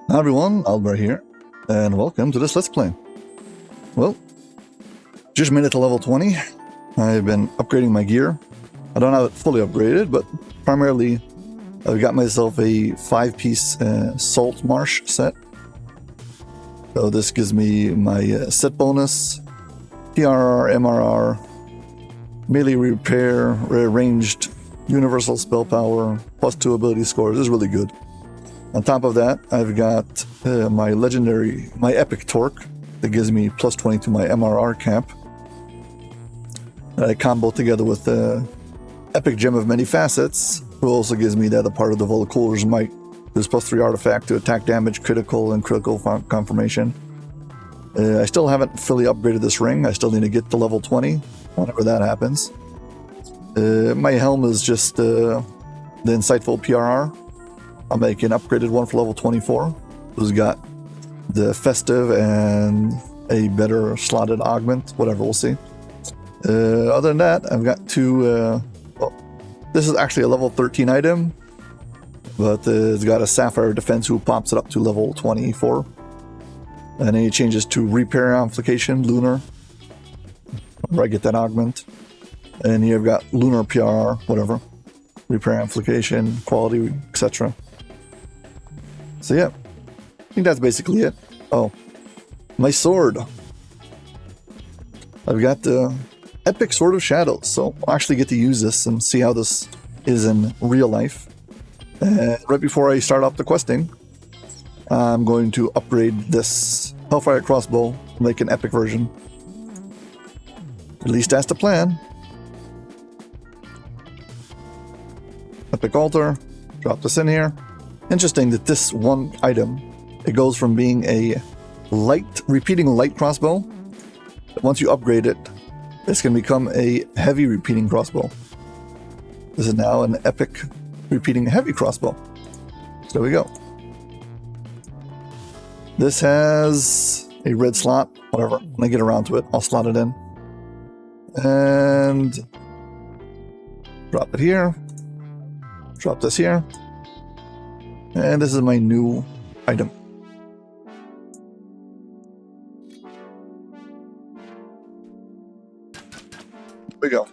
Hi everyone, Aldbar here, and welcome to this Let's Play. Well, just made it to level 20. I've been upgrading my gear. I don't have it fully upgraded, but primarily I've got myself a 5-piece Salt Marsh set. So this gives me my set bonus, PRR, MRR, melee repair, ranged, universal spell power, +2 ability scores. This is really good. On top of that, I've got my epic torque that gives me +20 to my MRR cap. I combo together with the epic gem of many facets, who also gives me the other part of the Volacooler's might. There's +3 artifact to attack damage, critical, and critical confirmation. I still haven't fully upgraded this ring. I still need to get to level 20 whenever that happens. My helm is just the insightful PRR. I'll make an upgraded one for level 24, who's got the festive and a better slotted augment, whatever, we'll see. Other than that, I've got two, this is actually a level 13 item, but it's got a Sapphire Defense who pops it up to level 24. And then it changes to Repair Amplification, Lunar, where I get that augment. And here I've got Lunar PRR, whatever, Repair Amplification, Quality, etc. So yeah, I think that's basically it. Oh, my sword. I've got the Epic Sword of Shadows, so I'll actually get to use this and see how this is in real life. Right before I start off the questing, I'm going to upgrade this Hellfire crossbow, make an epic version. At least that's the plan. Epic altar, drop this in here. Interesting that this one item, it goes from being a repeating light crossbow. Once you upgrade it, this can become a heavy repeating crossbow. This is now an epic repeating heavy crossbow. So there we go. This has a red slot, whatever. When I get around to it, I'll slot it in. And drop it here. Drop this here. And this is my new item. Here we go.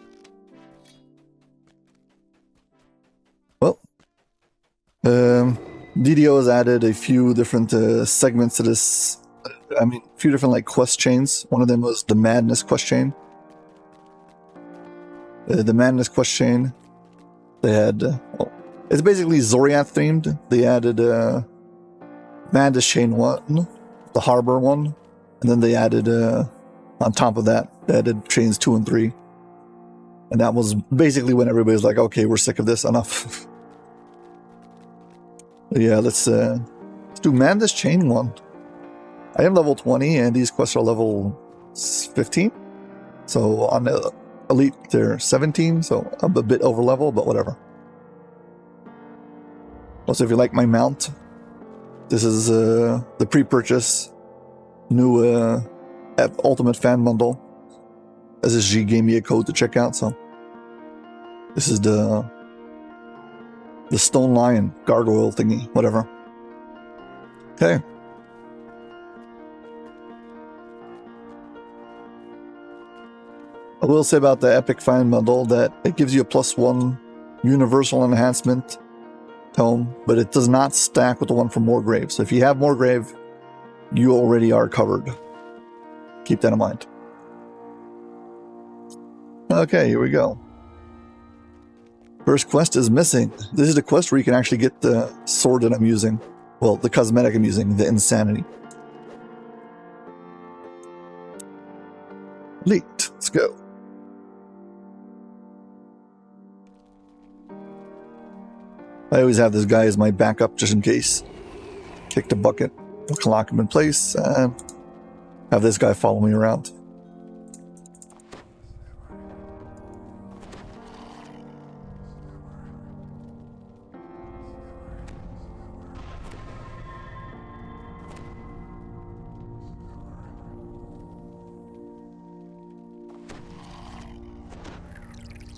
Well, DDO has added a few different segments to this. A few different like quest chains. One of them was the Madness quest chain. The Madness quest chain. They had, it's basically Zoriath themed. They added Madness chain 1, the Harbor one, and then they added on top of that, they added chains 2 and 3. And that was basically when everybody's like, okay, we're sick of this, enough. Yeah, let's do Madness chain 1. I am level 20 and these quests are level 15. So on the Elite they're 17, so I'm a bit over level, but whatever. Also, if you like my mount, this is the pre-purchase new Ultimate Fan Bundle. SSG gave me a code to check out, so this is the Stone Lion gargoyle thingy, whatever. Okay. I will say about the Epic Fan Bundle that it gives you a +1 universal enhancement tome, but it does not stack with the one from Moorgrave. So if you have Moorgrave, you already are covered. Keep that in mind. Okay, here we go. First quest is missing. This is the quest where you can actually get the sword that I'm using. Well, the cosmetic I'm using, the Insanity. Elite, let's go. I always have this guy as my backup just in case. Kick the bucket, lock him in place, and have this guy follow me around.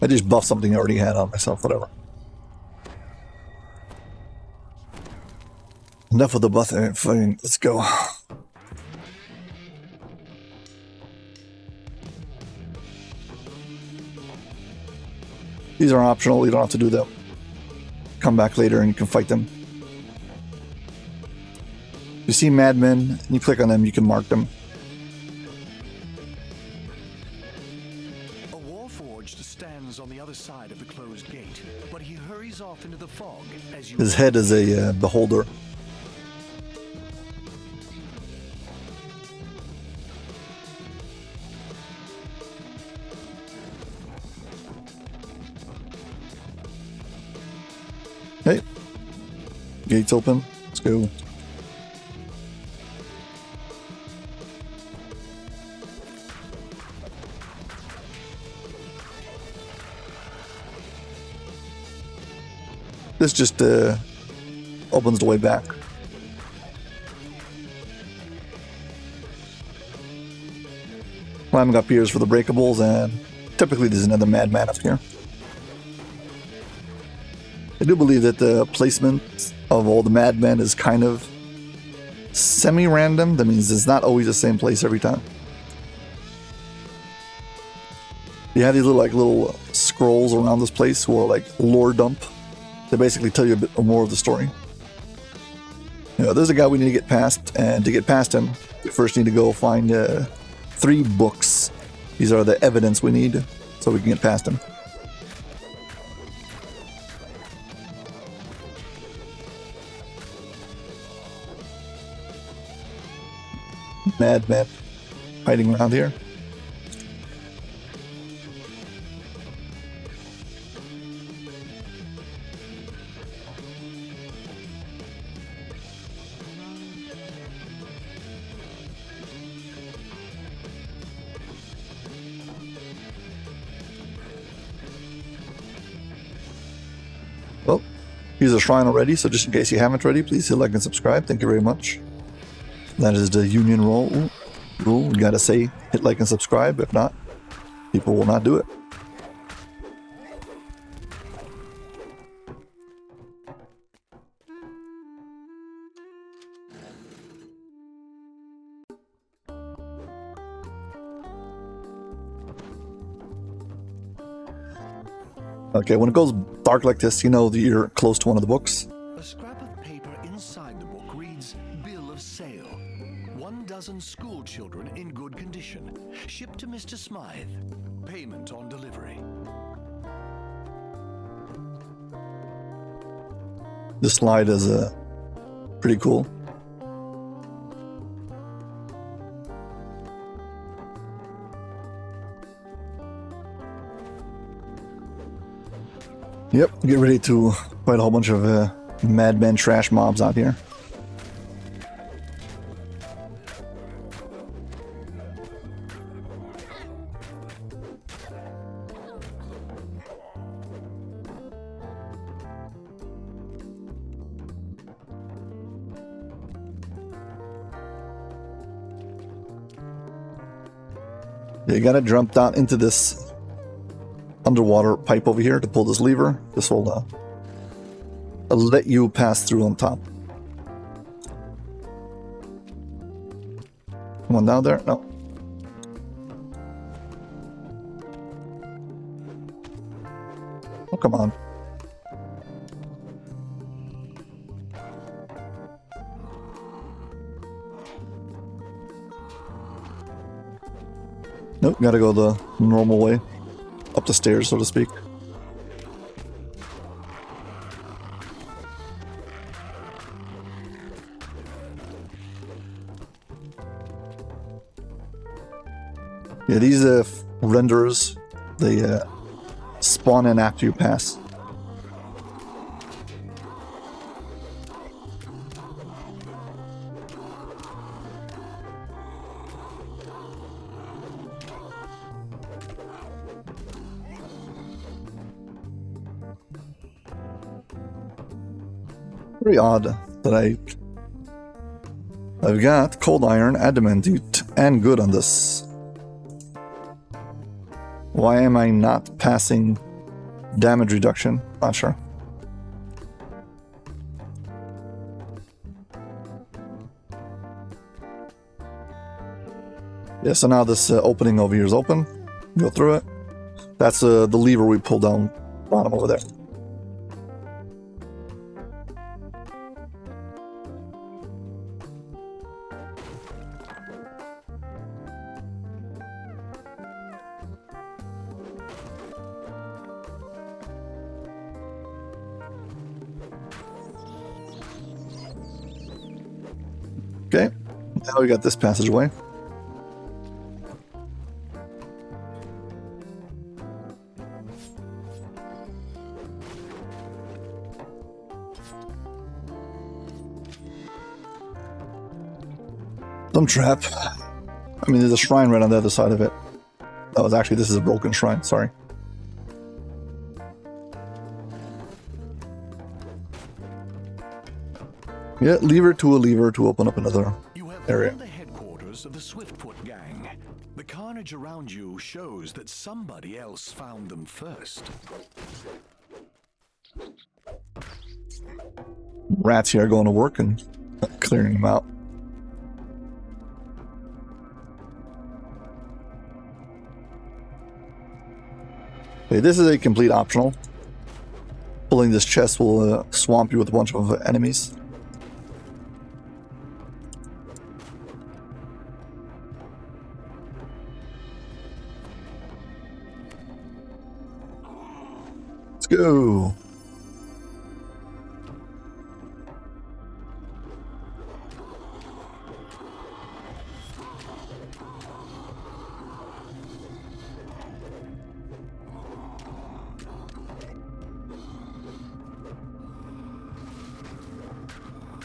I just buffed something I already had on myself, whatever. Enough of the button. Fine, let's go. These are optional, you don't have to do them. Come back later and you can fight them. You see madmen, and you click on them, you can mark them. A warforged stands on the other side of the closed gate, but he hurries off into the fog as you... His head is a beholder. Hey, gates open. Let's go. This just opens the way back. Climbing up here is for the breakables, and typically there's another madman up here. I do believe that the placement of all the madmen is kind of semi-random. That means it's not always the same place every time. You have these little scrolls around this place who are like lore dump. They basically tell you a bit more of the story. You know, there's a guy we need to get past, and to get past him, we first need to go find 3 books. These are the evidence we need so we can get past him. Madman hiding around here. Well, here's a shrine already, so just in case you haven't already, please hit like and subscribe. Thank you very much. That is the union rule. You gotta say, hit like and subscribe. If not, people will not do it. Okay, when it goes dark like this, you know that you're close to one of the books. A scrap of paper inside the book reads, Bill of Sale. 12 school children in good condition. Shipped to Mr. Smythe. Payment on delivery. This slide is pretty cool. Yep, get ready to fight a whole bunch of madmen trash mobs out here. You gotta jump down into this underwater pipe over here to pull this lever. This will let you pass through on top. Come on down there. No. Oh, come on. Nope, gotta go the normal way. Up the stairs, so to speak. Yeah, these renderers, they spawn in after you pass. Very odd that I've got cold iron, adamantite, and good on this. Why am I not passing damage reduction? Not sure. Yeah, so now this opening over here is open. Go through it. That's the lever we pull down bottom over there. Okay, now we got this passageway. Some trap. I mean, there's a shrine right on the other side of it. That was actually, this is a broken shrine, sorry. Yeah, lever to a lever to open up another area. The headquarters of the Swiftfoot gang. The carnage around you shows that somebody else found them first. Rats here going to work and clearing them out. Okay, this is a complete optional. Pulling this chest will swamp you with a bunch of enemies. Let's go.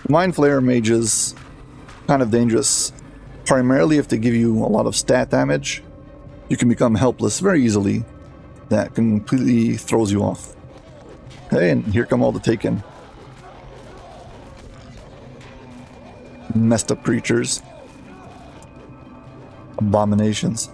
Mind Flayer mages, kind of dangerous. Primarily if they give you a lot of stat damage, you can become helpless very easily. That completely throws you off. Okay, and here come all the Taken. Messed up creatures. Abominations.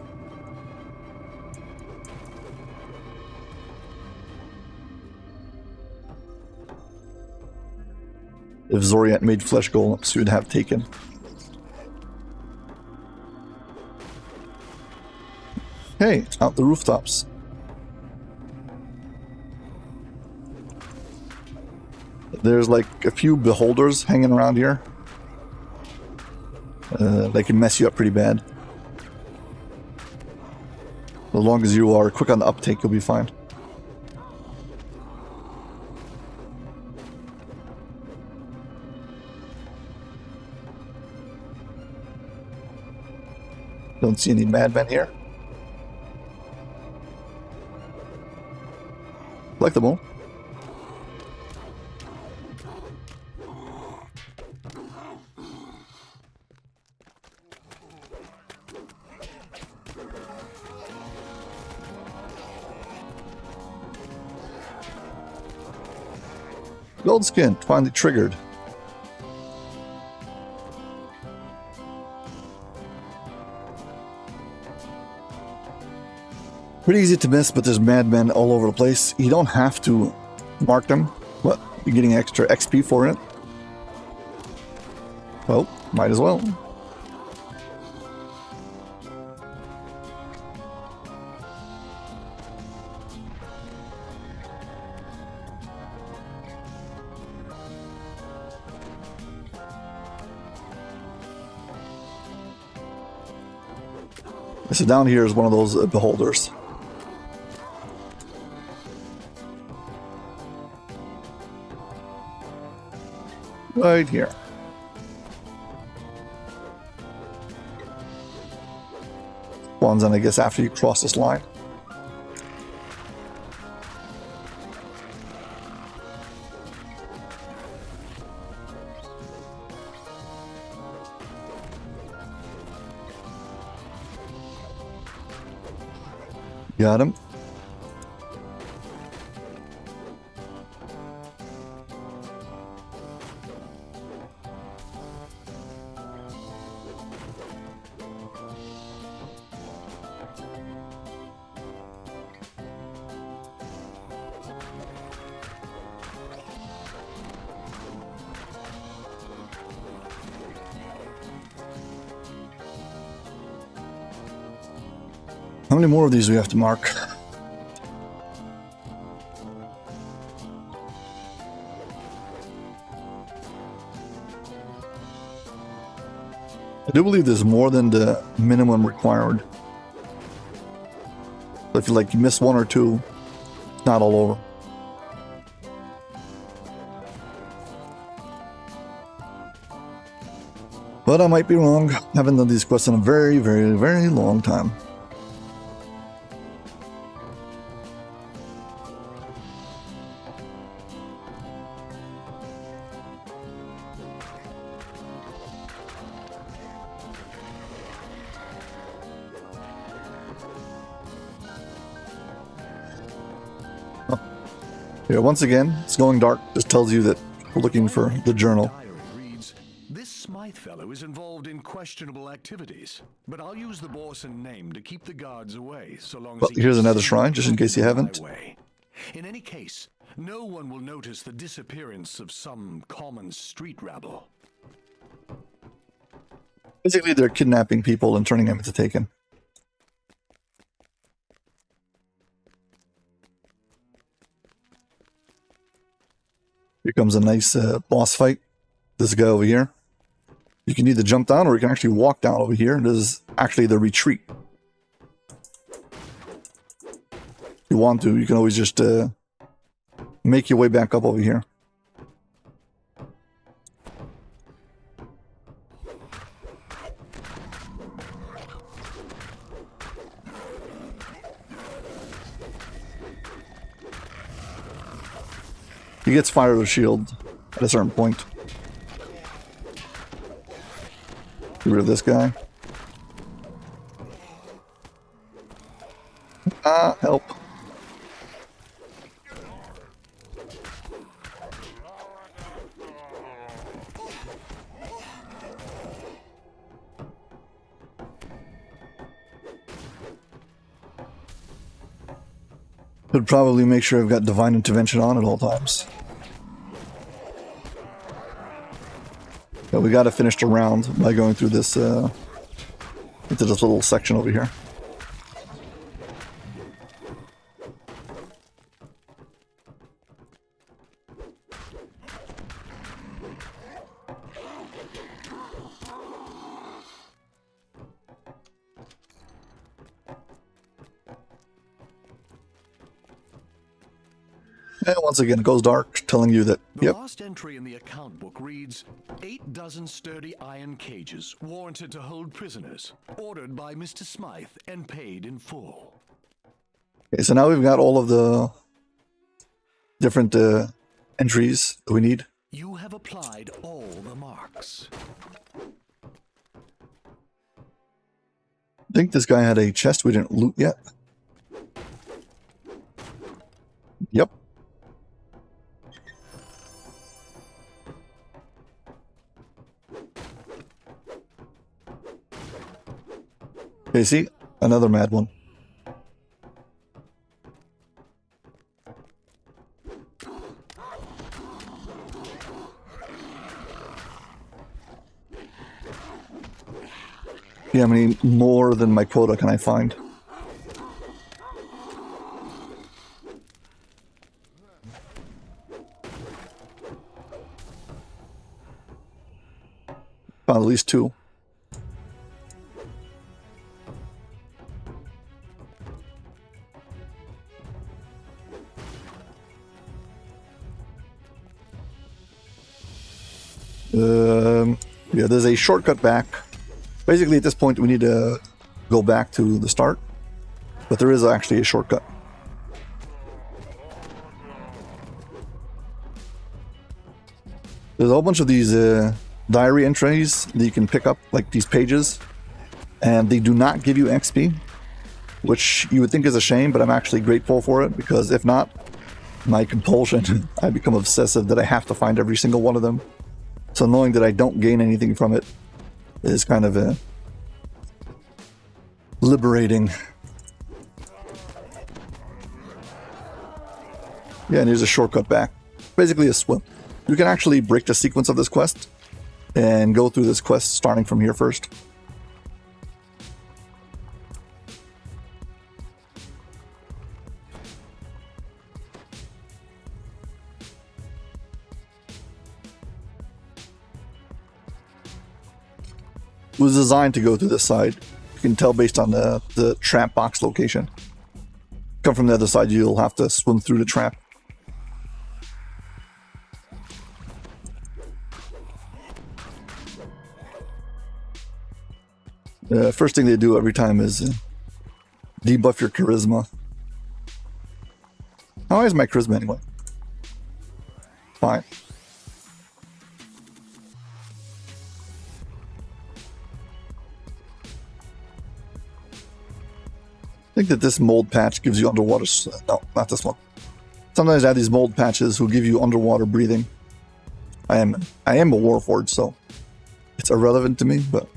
If Zoriat made flesh golems, he would have Taken. Hey, out the rooftops. There's like a few beholders hanging around here. They can mess you up pretty bad. As long as you are quick on the uptake, you'll be fine. Don't see any madmen here. Collectible. Gold skin finally triggered. Pretty easy to miss, but there's madmen all over the place. You don't have to mark them, but you're getting extra XP for it. Well, might as well. So down here is one of those beholders. Right here. Spawns in, I guess, after you cross this line. Got him. How many more of these do we have to mark? I do believe there's more than the minimum required. So if you miss one or two, it's not all over. But I might be wrong. I haven't done these quests in a very, very, very long time. Yeah, once again, it's going dark. Just tells you that we're looking for the journal. This Smythe fellow is involved in questionable activities, but I'll use the Borson name to keep the guards away so long as here's another shrine, just in case you haven't. In any case, no one will notice the disappearance of some common street rabble. Basically, they're kidnapping people and turning them into taken. Here comes a nice boss fight. This guy over here. You can either jump down or you can actually walk down over here. This is actually the retreat. If you want to, you can always just make your way back up over here. He gets fire with shield at a certain point. Get rid of this guy. Help. Should probably make sure I've got divine intervention on at all times. But we got to finish the round by going through this into this little section over here. And once again, it goes dark, telling you that, The yep. last entry in the account book reads, 8 dozen sturdy iron cages, warranted to hold prisoners, ordered by Mr. Smythe and paid in full. Okay, so now we've got all of the different entries that we need. You have applied all the marks. I think this guy had a chest we didn't loot yet. Yep. Okay, see? Another mad one. Yeah, how many more than my quota can I find? Found at least 2. Yeah, there's a shortcut back. Basically, at this point, we need to go back to the start. But there is actually a shortcut. There's a whole bunch of these diary entries that you can pick up, like these pages. And they do not give you XP, which you would think is a shame, but I'm actually grateful for it, because if not, my compulsion, I become obsessive that I have to find every single one of them. So knowing that I don't gain anything from it is kind of liberating. Yeah, and here's a shortcut back. Basically a swim. You can actually break the sequence of this quest and go through this quest starting from here first. It was designed to go to this side. You can tell based on the trap box location. Come from the other side, you'll have to swim through the trap. The first thing they do every time is debuff your charisma. How high is my charisma anyway? Fine. I think that this mold patch gives you underwater... No, not this one. Sometimes I have these mold patches who give you underwater breathing. I am a warforged, so it's irrelevant to me, but...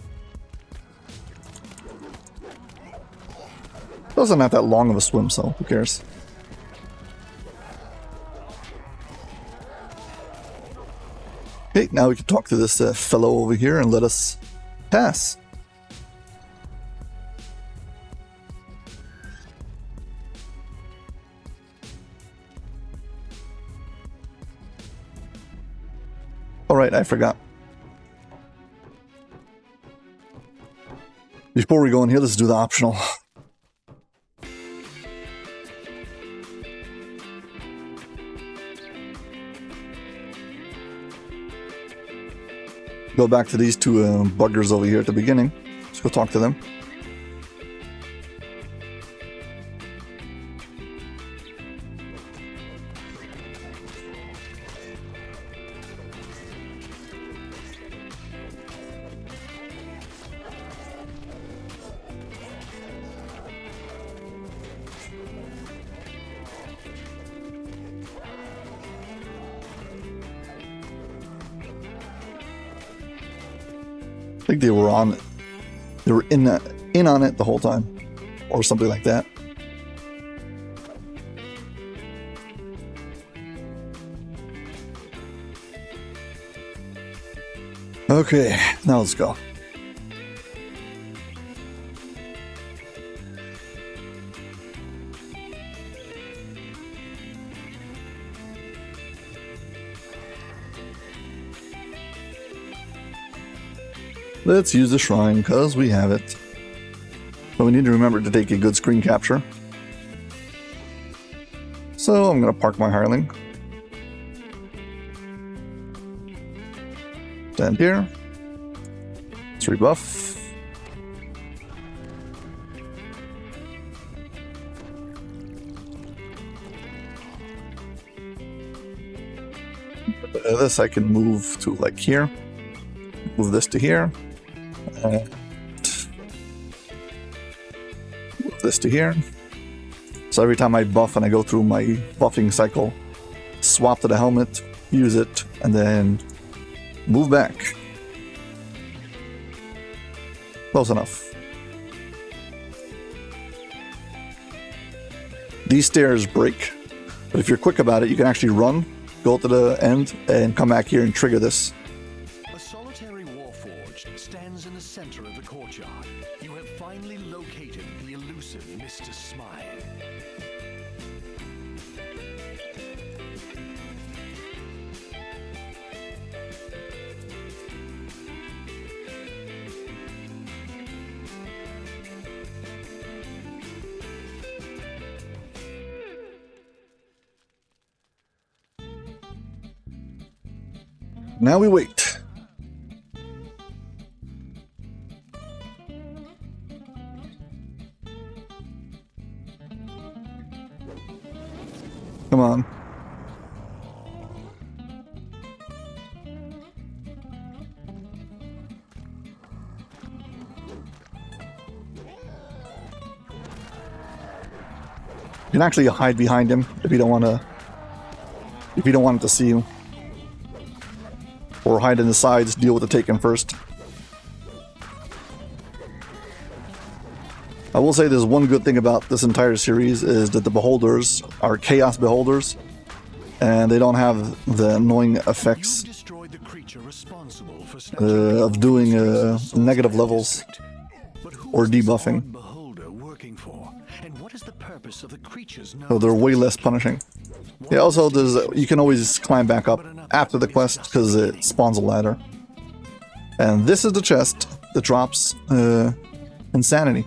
It wasn't not that long of a swim, so who cares? Okay, now we can talk to this fellow over here and let us pass. Alright, I forgot. Before we go in here, let's do the optional. Go back to these two buggers over here at the beginning. Let's go talk to them. I think they were on it. They were in on it the whole time, or something like that. Okay, now let's go. Let's use the shrine, because we have it. But we need to remember to take a good screen capture. So I'm going to park my hireling. Stand here. Let's rebuff. This I can move to like here. Move this to here. Move this to here. So every time I buff and I go through my buffing cycle, swap to the helmet, use it, and then move back. Close enough. These stairs break, but if you're quick about it, you can actually run, go to the end, and come back here and trigger this. A solitary warforged stands in the center of the courtyard. You have finally located the elusive Mr. Smythe. Now we wait. Come on. You can actually hide behind him if you don't want to. If you don't want him to see you. Or hide in the sides, deal with the taken first. I will say there's one good thing about this entire series is that the beholders are chaos beholders, and they don't have the annoying effects of doing negative levels or debuffing. So they're way less punishing. Yeah, also you can always climb back up after the quest because it spawns a ladder. And this is the chest that drops insanity.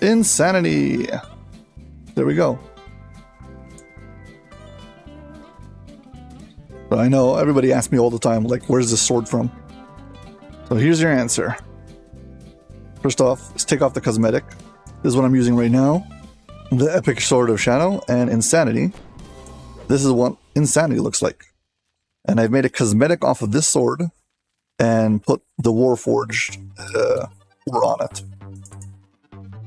Insanity! There we go. But I know everybody asks me all the time, like, where's this sword from? So here's your answer. First off, let's take off the cosmetic. This is what I'm using right now. The Epic Sword of Shadow and Insanity. This is what Insanity looks like. And I've made a cosmetic off of this sword and put the Warforged ore on it,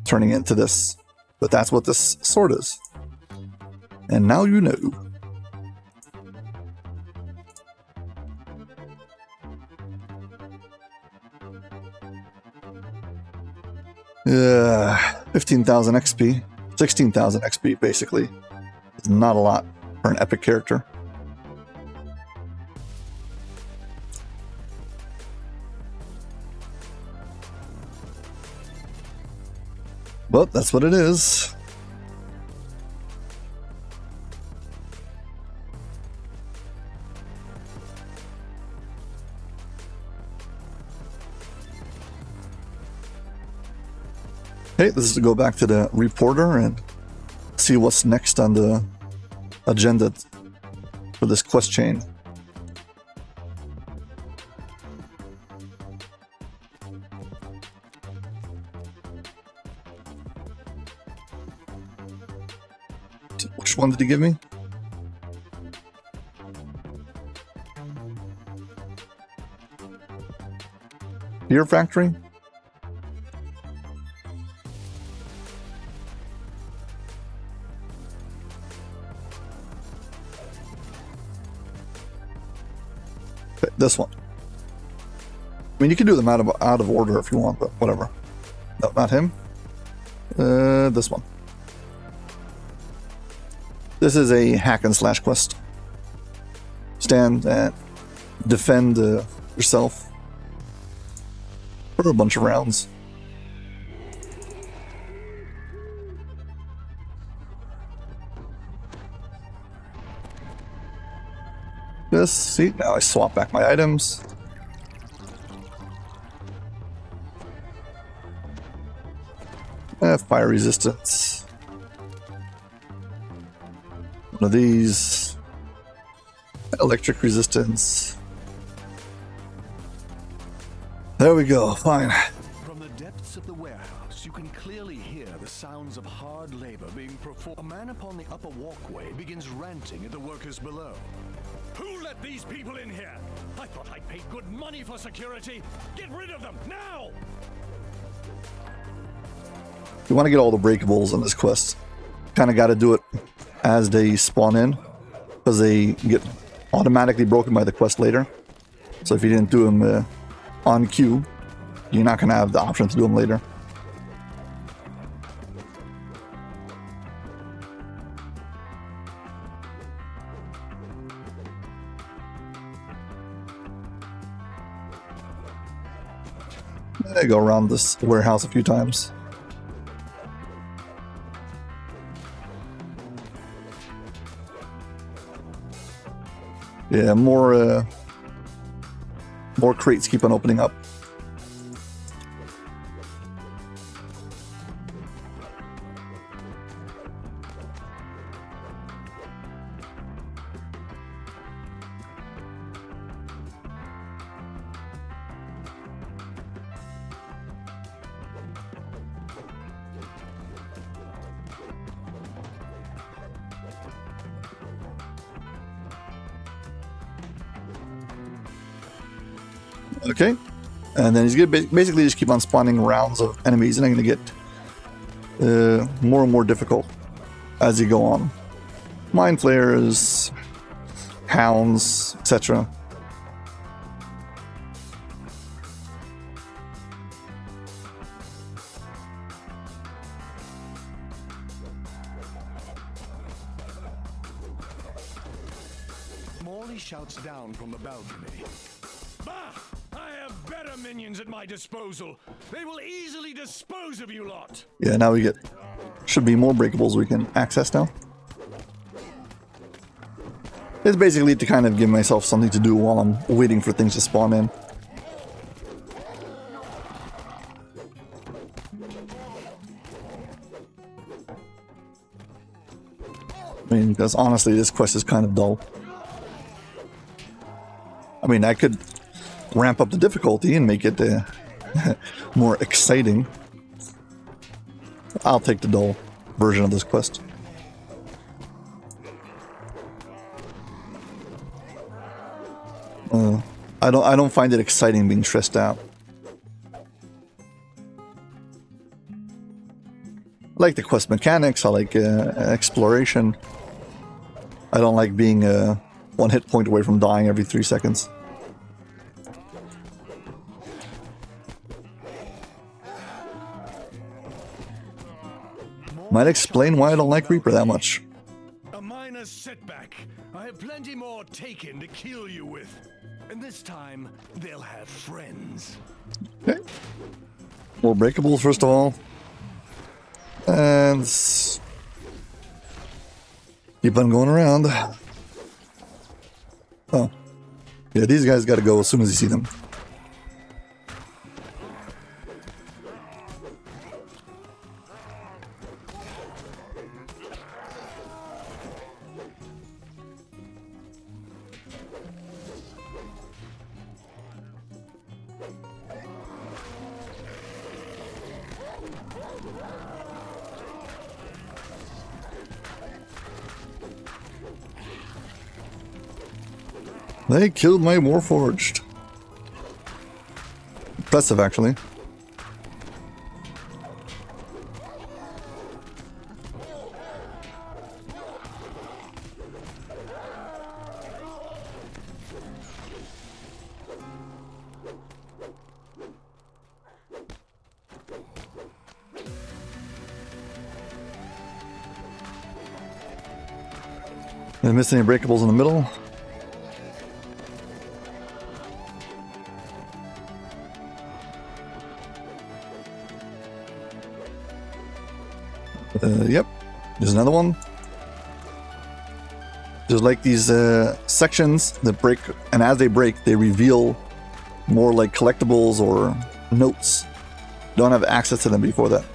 turning it into this. But that's what this sword is. And now you know. Yeah, 15,000 XP, 16,000 XP basically. It's not a lot for an epic character. But that's what it is. Okay, this is to go back to the reporter and see what's next on the agenda for this quest chain. Which one did he give me? Beer factory? Okay, this one. I mean, you can do them out of order if you want, but whatever. No, not him. This one. This is a hack and slash quest. Stand and defend yourself for a bunch of rounds. This, see, now I swap back my items. Fire resistance. One of these. Electric resistance. There we go, fine. From the depths of the warehouse, you can clearly hear the sounds of hard labor being performed. A man upon the upper walkway begins ranting at the workers below. Who let these people in here? I thought I paid good money for security. Get rid of them, now! You want to get all the breakables in this quest. Kind of got to do it as they spawn in, because they get automatically broken by the quest later. So if you didn't do them on cue, you're not going to have the option to do them later. I go around this warehouse a few times. Yeah, more crates keep on opening up. Okay, and then he's gonna basically just keep on spawning rounds of enemies, and they're gonna get more and more difficult as you go on. Mind flayers, hounds, etc. Morley shouts down from the balcony. Bah! I have better minions at my disposal. They will easily dispose of you lot. Yeah, now we get should be more breakables we can access now. It's basically to kind of give myself something to do while I'm waiting for things to spawn in. I mean, because honestly, this quest is kind of dull. I mean, I could ramp up the difficulty and make it more exciting. I'll take the dull version of this quest. I don't find it exciting being stressed out. I like the quest mechanics. I like exploration. I don't like being one hit point away from dying every 3 seconds. Might explain why I don't like Reaper that much. A minor setback. I have plenty more taken to kill you with. And this time, they'll have friends. Okay. More breakables, first of all. And keep on going around. Oh. Yeah, these guys gotta go as soon as you see them. They killed my Warforged. Impressive, actually. Did I miss any breakables in the middle? Yep, there's another one. There's like these sections that break, and as they break, they reveal more like collectibles or notes. Don't have access to them before that.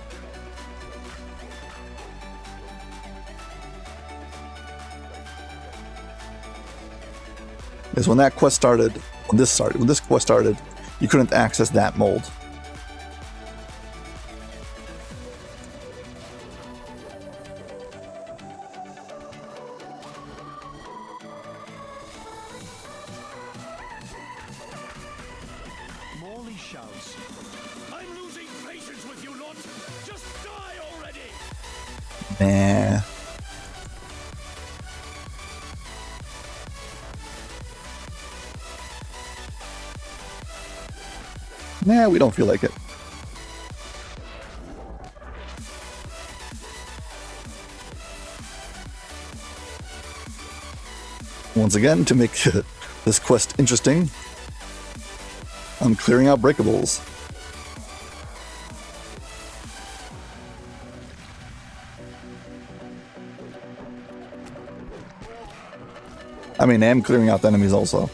Because when that quest started, when this quest started, you couldn't access that mold. Morley shouts. I'm losing patience with you lot. Just die already. Nah. Nah, we don't feel like it. Once again, to make this quest interesting, I'm clearing out breakables. I mean, I am clearing out the enemies also.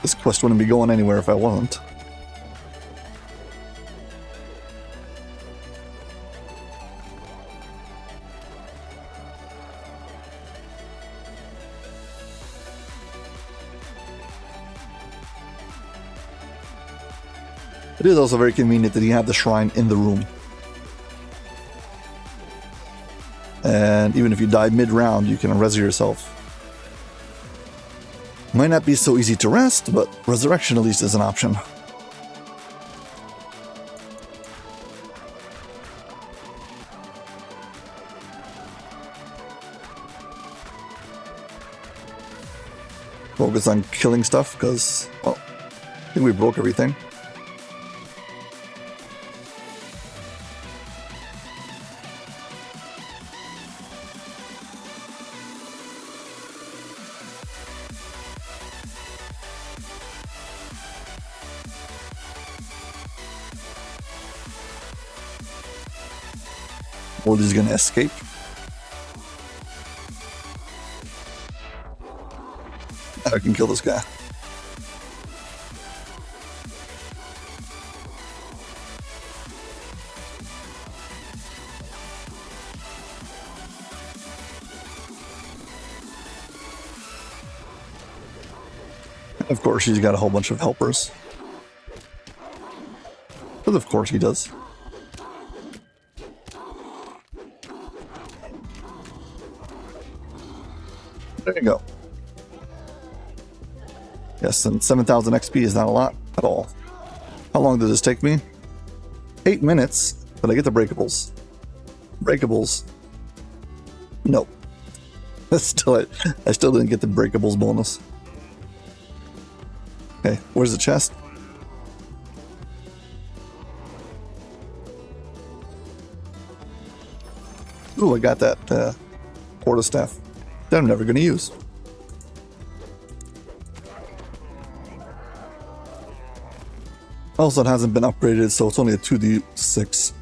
This quest wouldn't be going anywhere if I wasn't. It is also very convenient that you have the shrine in the room. And even if you die mid-round, you can res yourself. Might not be so easy to rest, but resurrection at least is an option. Focus on killing stuff, because, well, I think we broke everything. Or he's gonna escape. I can kill this guy. Of course, he's got a whole bunch of helpers. But of course he does. There you go. Yes, and 7,000 XP is not a lot at all. How long did this take me? 8 minutes, but I get the breakables. Breakables. No. I still didn't get the breakables bonus. Okay, where's the chest? Ooh, I got that quarterstaff that I'm never going to use. Also, it hasn't been upgraded, so it's only a 2d6.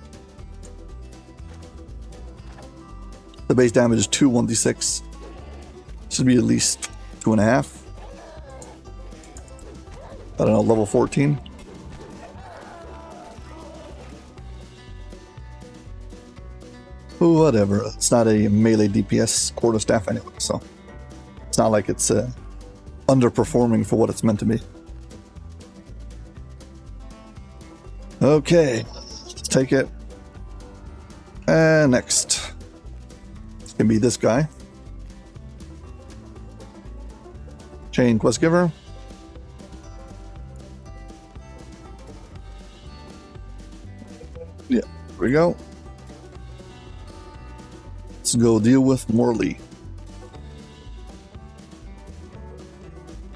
The base damage is 2 1d6. Should be at least 2.5. I don't know, level 14. Whatever. It's not a melee DPS quarterstaff anyway, so it's not like it's underperforming for what it's meant to be. Okay, let's take it. And next, it's gonna be this guy. Chain quest giver. Yeah, here we go. Let's go deal with Morley.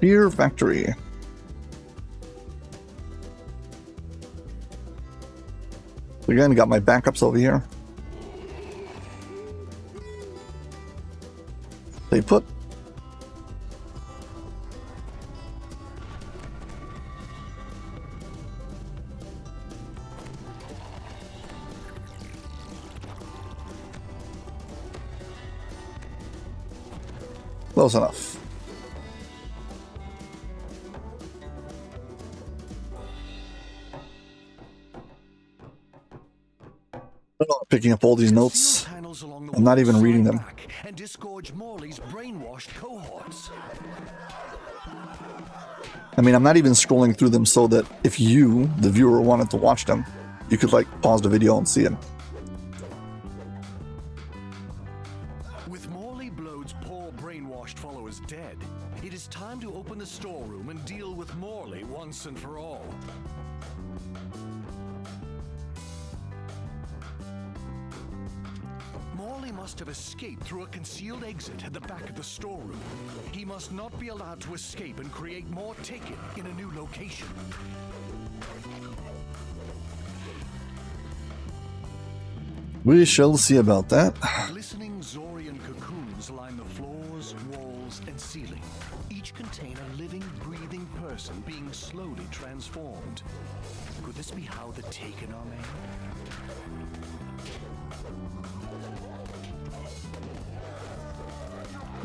Fear Factory. Again, got my backups over here. Stay put. Close enough. Picking up all these notes. I'm not even reading them. And disgorge Morley's brainwashed cohorts. I mean, I'm not even scrolling through them so that if you, the viewer, wanted to watch them, you could like pause the video and see them. With Morley Blode's poor brainwashed followers dead, it is time to open the storeroom and deal with Morley once and for all. Morley must have escaped through a concealed exit at the back of the storeroom. He must not be allowed to escape and create more taken in a new location. We shall see about that. Glistening Zorian cocoons line the floors, walls, and ceiling. Each contain a living, breathing person being slowly transformed. Could this be how the Taken are made?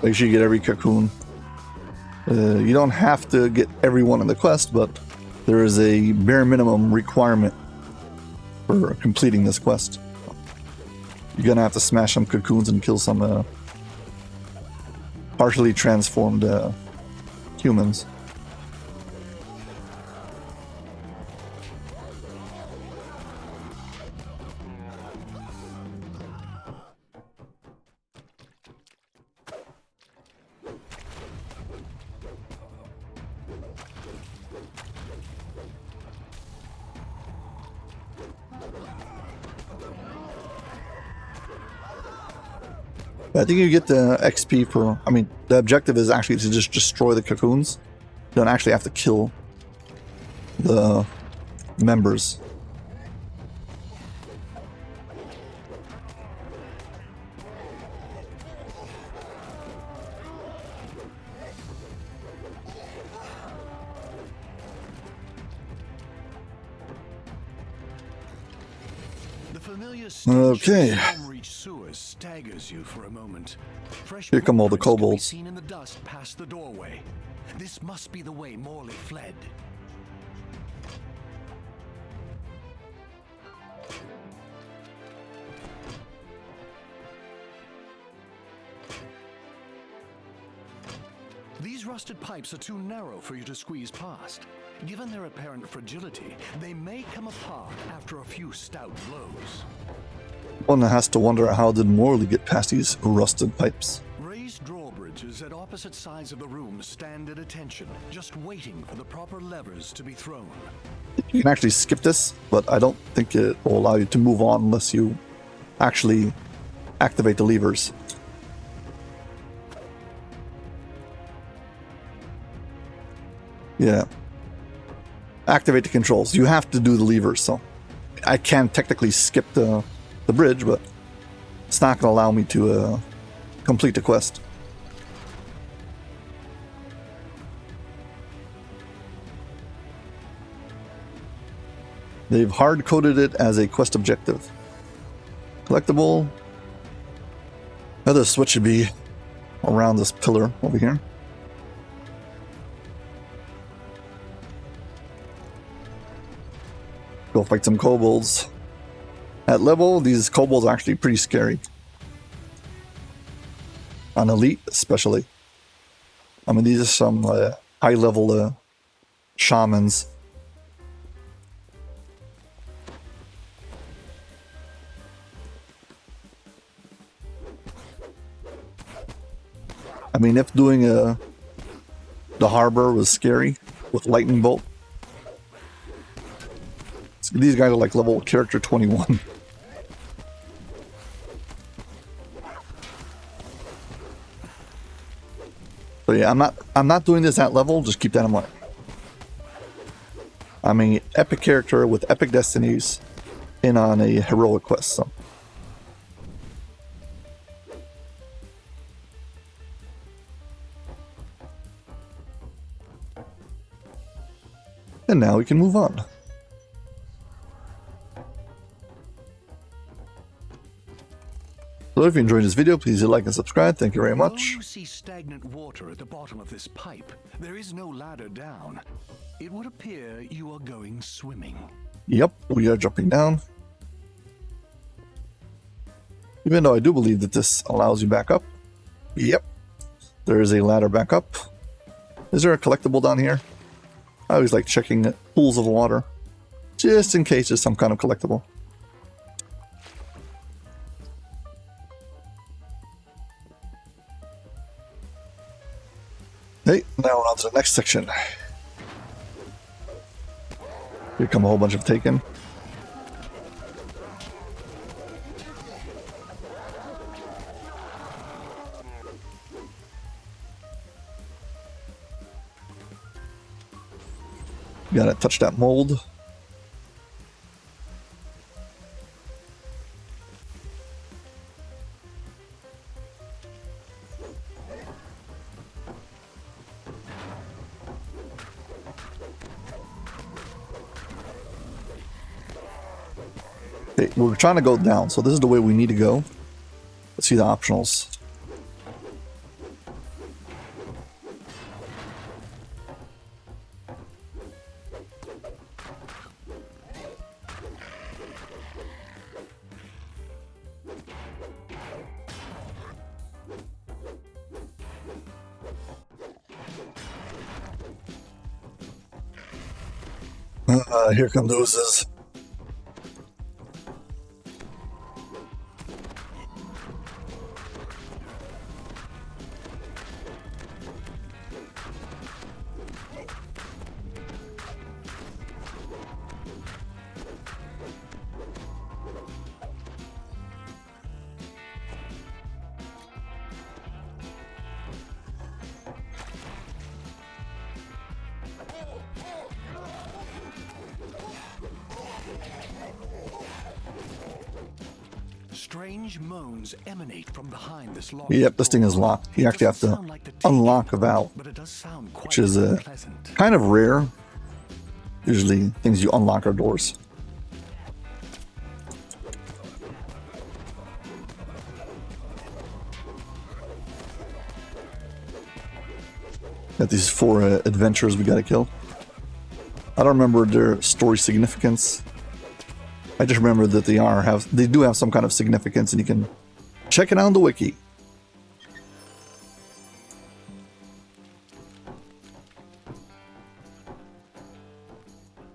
Make sure you get every cocoon. You don't have to get everyone in the quest, but there is a bare minimum requirement for completing this quest. You're gonna have to smash some cocoons and kill some partially transformed humans. I think you get the XP for, I mean, the objective is actually to just destroy the cocoons. You don't actually have to kill the members. The familiar Okay. sewers stagger staggers you for a moment. Fresh Here come all the footprints can be kobolds. seen in the dust past the doorway. This must be the way Morley fled. These rusted pipes are too narrow for you to squeeze past. Given their apparent fragility, they may come apart after a few stout blows. One has to wonder, how did Morley get past these rusted pipes? Raised drawbridges at opposite sides of the room stand at attention, just waiting for the proper levers to be thrown. You can actually skip this, but I don't think it will allow you to move on unless you actually activate the levers. Yeah. Activate the controls. You have to do the levers, so I can technically skip the bridge, but it's not going to allow me to complete the quest. They've hard-coded it as a quest objective. Collectible. Another switch should be around this pillar over here. Go fight some kobolds. At level, these kobolds are actually pretty scary. On elite, especially. I mean, these are some high-level shamans. I mean, if doing the harbor was scary with lightning bolt, these guys are like level character 21. So yeah, I'm not doing this at level. Just keep that in mind. I'm an epic character with epic destinies, in on a heroic quest. So. And now we can move on. So if you enjoyed this video, please hit like and subscribe. Thank you very much. Although you see stagnant water at the bottom of this pipe, there is no ladder down. It would appear you are going swimming. Yep, we are jumping down. Even though I do believe that this allows you back up. Yep, there is a ladder back up. Is there a collectible down here? I always like checking pools of water, just in case there's some kind of collectible. Hey, now we're on to the next section. Here come a whole bunch of Taken. Gotta touch that mold. Okay, we're trying to go down, so this is the way we need to go. Let's see the optionals. Here come the oozes. Strange moans emanate from behind this locked Yep, this thing is door. locked. You actually have Doesn't to sound like the Taken, unlock a valve, but it does sound quite which is unpleasant. kind of rare. Usually things you unlock are doors. Got these 4 adventurers we gotta kill. I don't remember their story significance. I just remember that they do have some kind of significance, and you can check it out on the wiki.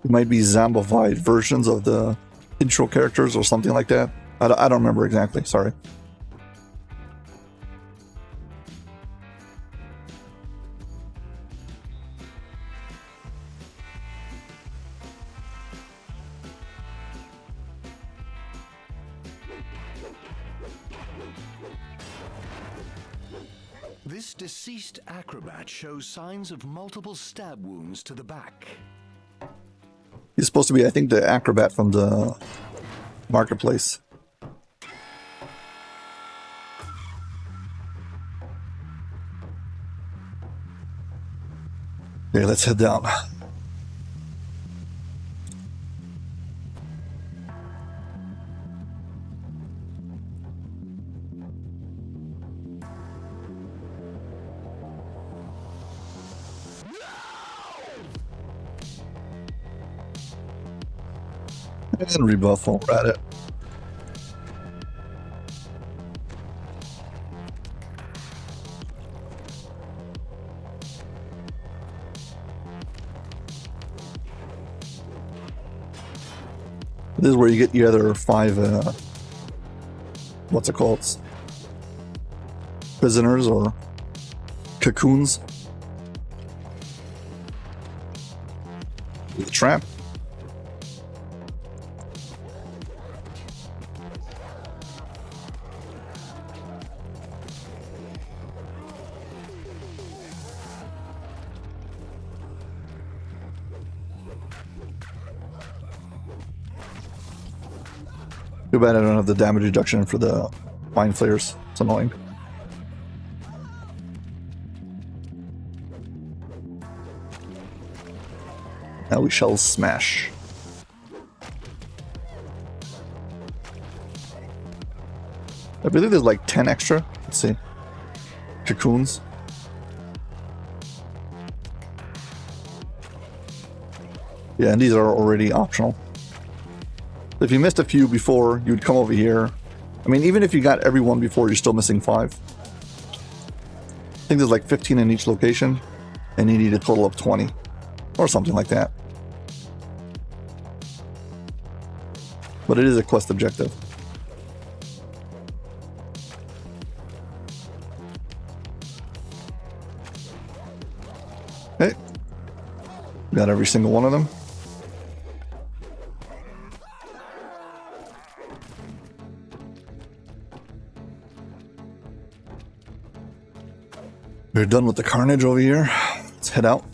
It might be zombified versions of the intro characters or something like that. I don't remember exactly, sorry. This deceased acrobat shows signs of multiple stab wounds to the back. He's supposed to be, I think, the acrobat from the marketplace. Okay, let's head down. And rebuff while we're at it. This is where you get your other 5, what's it called? Prisoners or cocoons. The trap. Too bad I don't have the damage reduction for the mind flayers. It's annoying. Now we shall smash. I believe there's like 10 extra. Let's see. Cocoons. Yeah, and these are already optional. If you missed a few before, you'd come over here. I mean, even if you got everyone before, you're still missing 5. I think there's like 15 in each location, and you need a total of 20. Or something like that. But it is a quest objective. Okay. Got every single one of them. We're done with the carnage over here. Let's head out.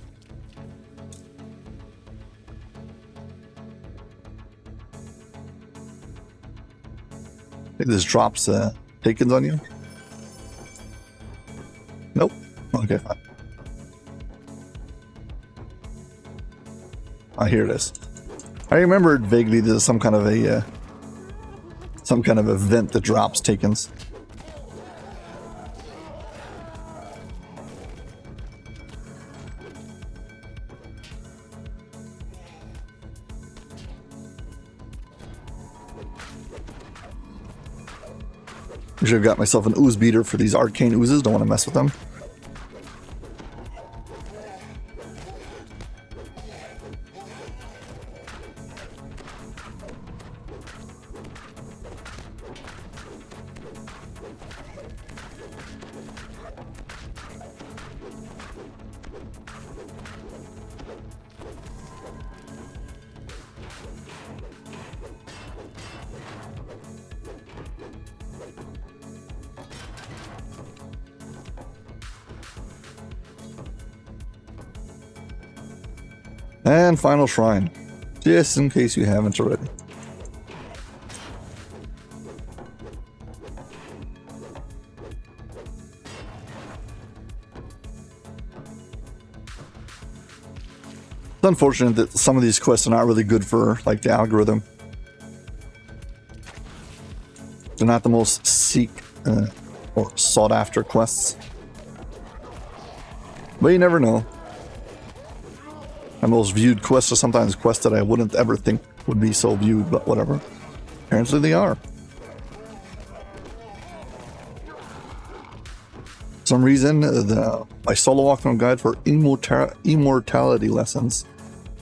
I think this drops takens on you. Nope. Okay, fine. Ah, here it is. I remembered vaguely there's some kind of a event that drops takens. I should have got myself an ooze beater for these arcane oozes. Don't want to mess with them. And final shrine, just in case you haven't already. It's unfortunate that some of these quests are not really good for like the algorithm. They're not the most or sought after quests. But you never know. My most viewed quests are sometimes quests that I wouldn't ever think would be so viewed, but whatever. Apparently they are. For some reason, my solo walkthrough guide for immortality lessons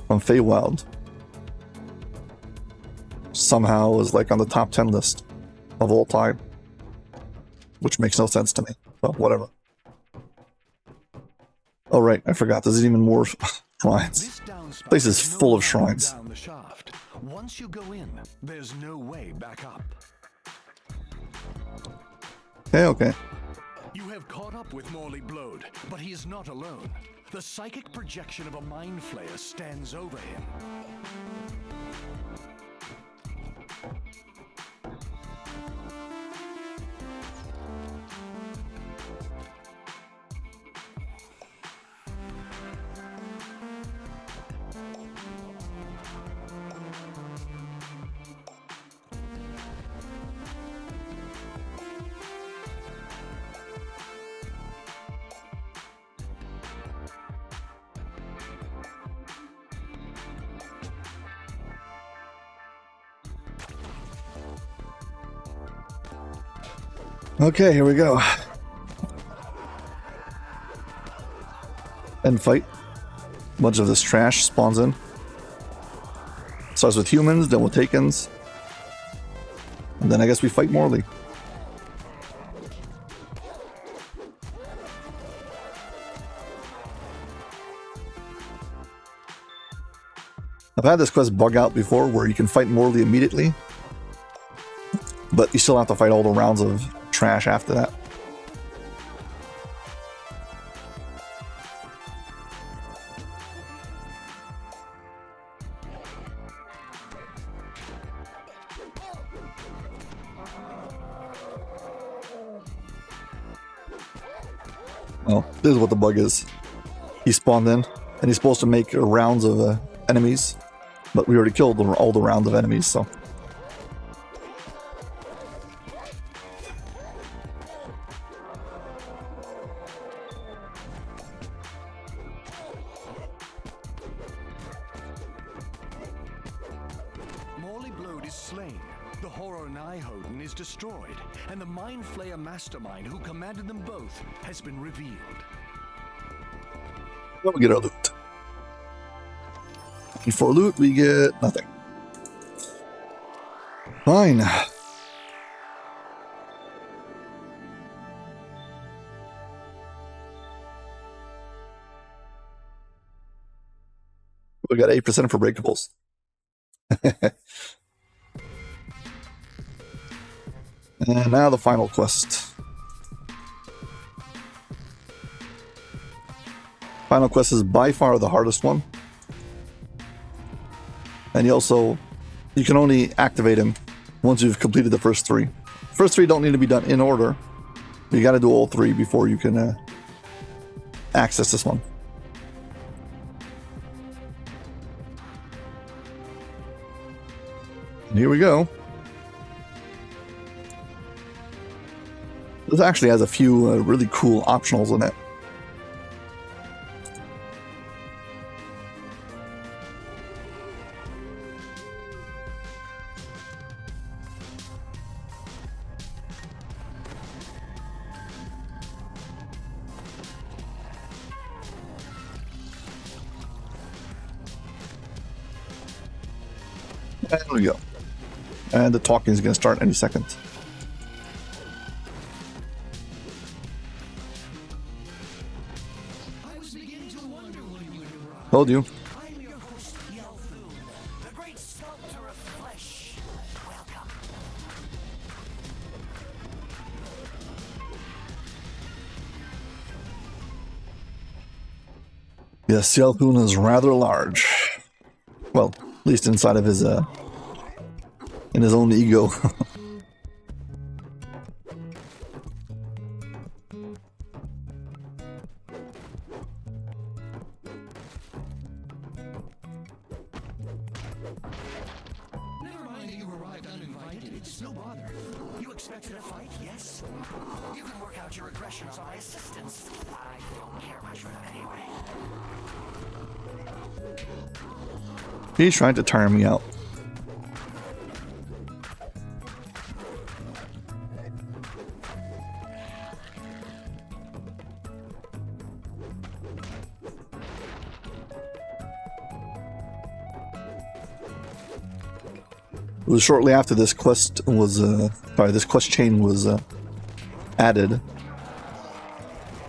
from Feywild somehow is like on the top 10 list of all time, which makes no sense to me, but whatever. Oh right, I forgot, there's even more shrines. This place is full of shrines. Down the shaft. Once you go in, there's no way back up. Okay. You have caught up with Morley Blode, but he is not alone. The psychic projection of a mind flayer stands over him. Okay, here we go. End fight. A bunch of this trash spawns in. Starts with humans, then with Takens. And then I guess we fight Morley. I've had this quest bug out before where you can fight Morley immediately, but you still have to fight all the rounds of trash after that. Well, this is what the bug is. He spawned in, and he's supposed to make rounds of enemies, but we already killed all the rounds of enemies, so... Morley Blode is slain. The Horror Nihilden is destroyed, and the Mind Flayer mastermind who commanded them both has been revealed. Then we get our loot. And for loot, we get nothing. Fine. We got 8% for breakables. And now the final quest. Final quest is by far the hardest one. And you can only activate him once you've completed the first three. First three don't need to be done in order. You got to do all three before you can access this one. And here we go. This actually has a few really cool optionals in it. There we go. And the talking is going to start any second. Told you. I'm your host, Yelthoon, the great sculptor of flesh. Welcome. Yes, Yelthoon is rather large. Well, at least inside of his, in his own ego. Never mind that you arrived uninvited. It's no bother. You expected a fight, yes? You can work out your aggressions on my assistance. I don't He's trying to tire me out. It was shortly after this quest was, this quest chain was added.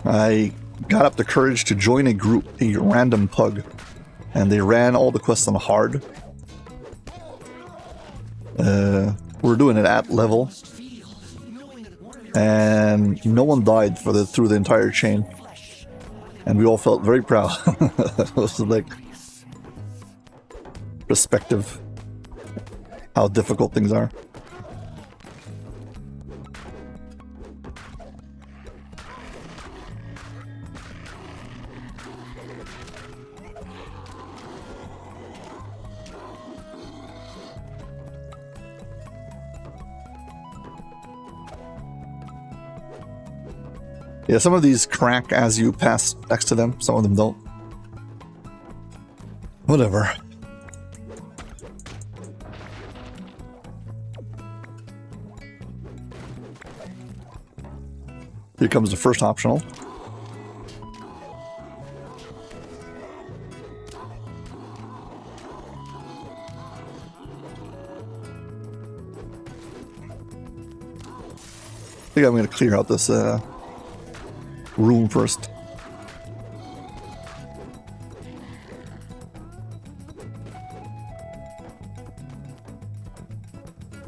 I got up the courage to join a group, a random pug, and they ran all the quests on hard. We're doing it at level, and no one died through the entire chain, and we all felt very proud. It was like perspective. How difficult things are. Yeah, some of these crack as you pass next to them, some of them don't. Whatever. Here comes the first optional. I think I'm going to clear out this room first.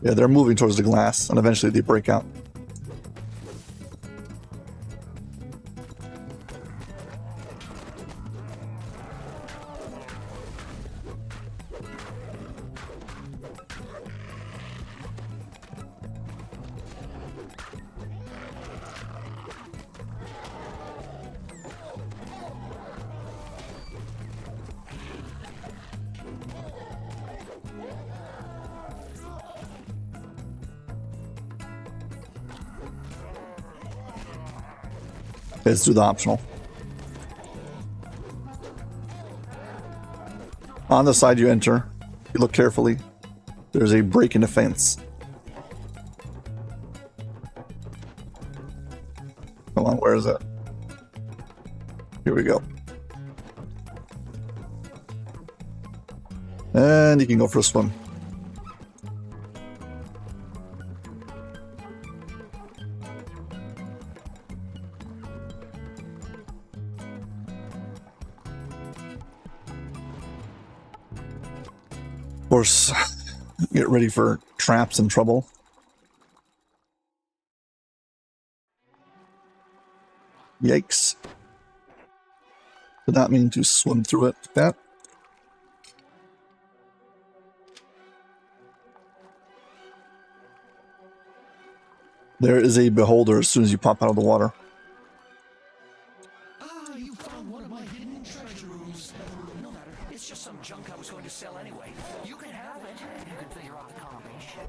Yeah, they're moving towards the glass, and eventually they break out. Let's do the optional. On the side you enter, you look carefully, there's a break in the fence. Come on, where is it? Here we go. And you can go for a swim. Of course, get ready for traps and trouble. Yikes. Did not mean to swim through it like that. There is a beholder as soon as you pop out of the water. Ah, you found one of my hidden treasure rooms. No matter, it's just some junk I was going to sell anyway. You can have it. You can figure out the combination.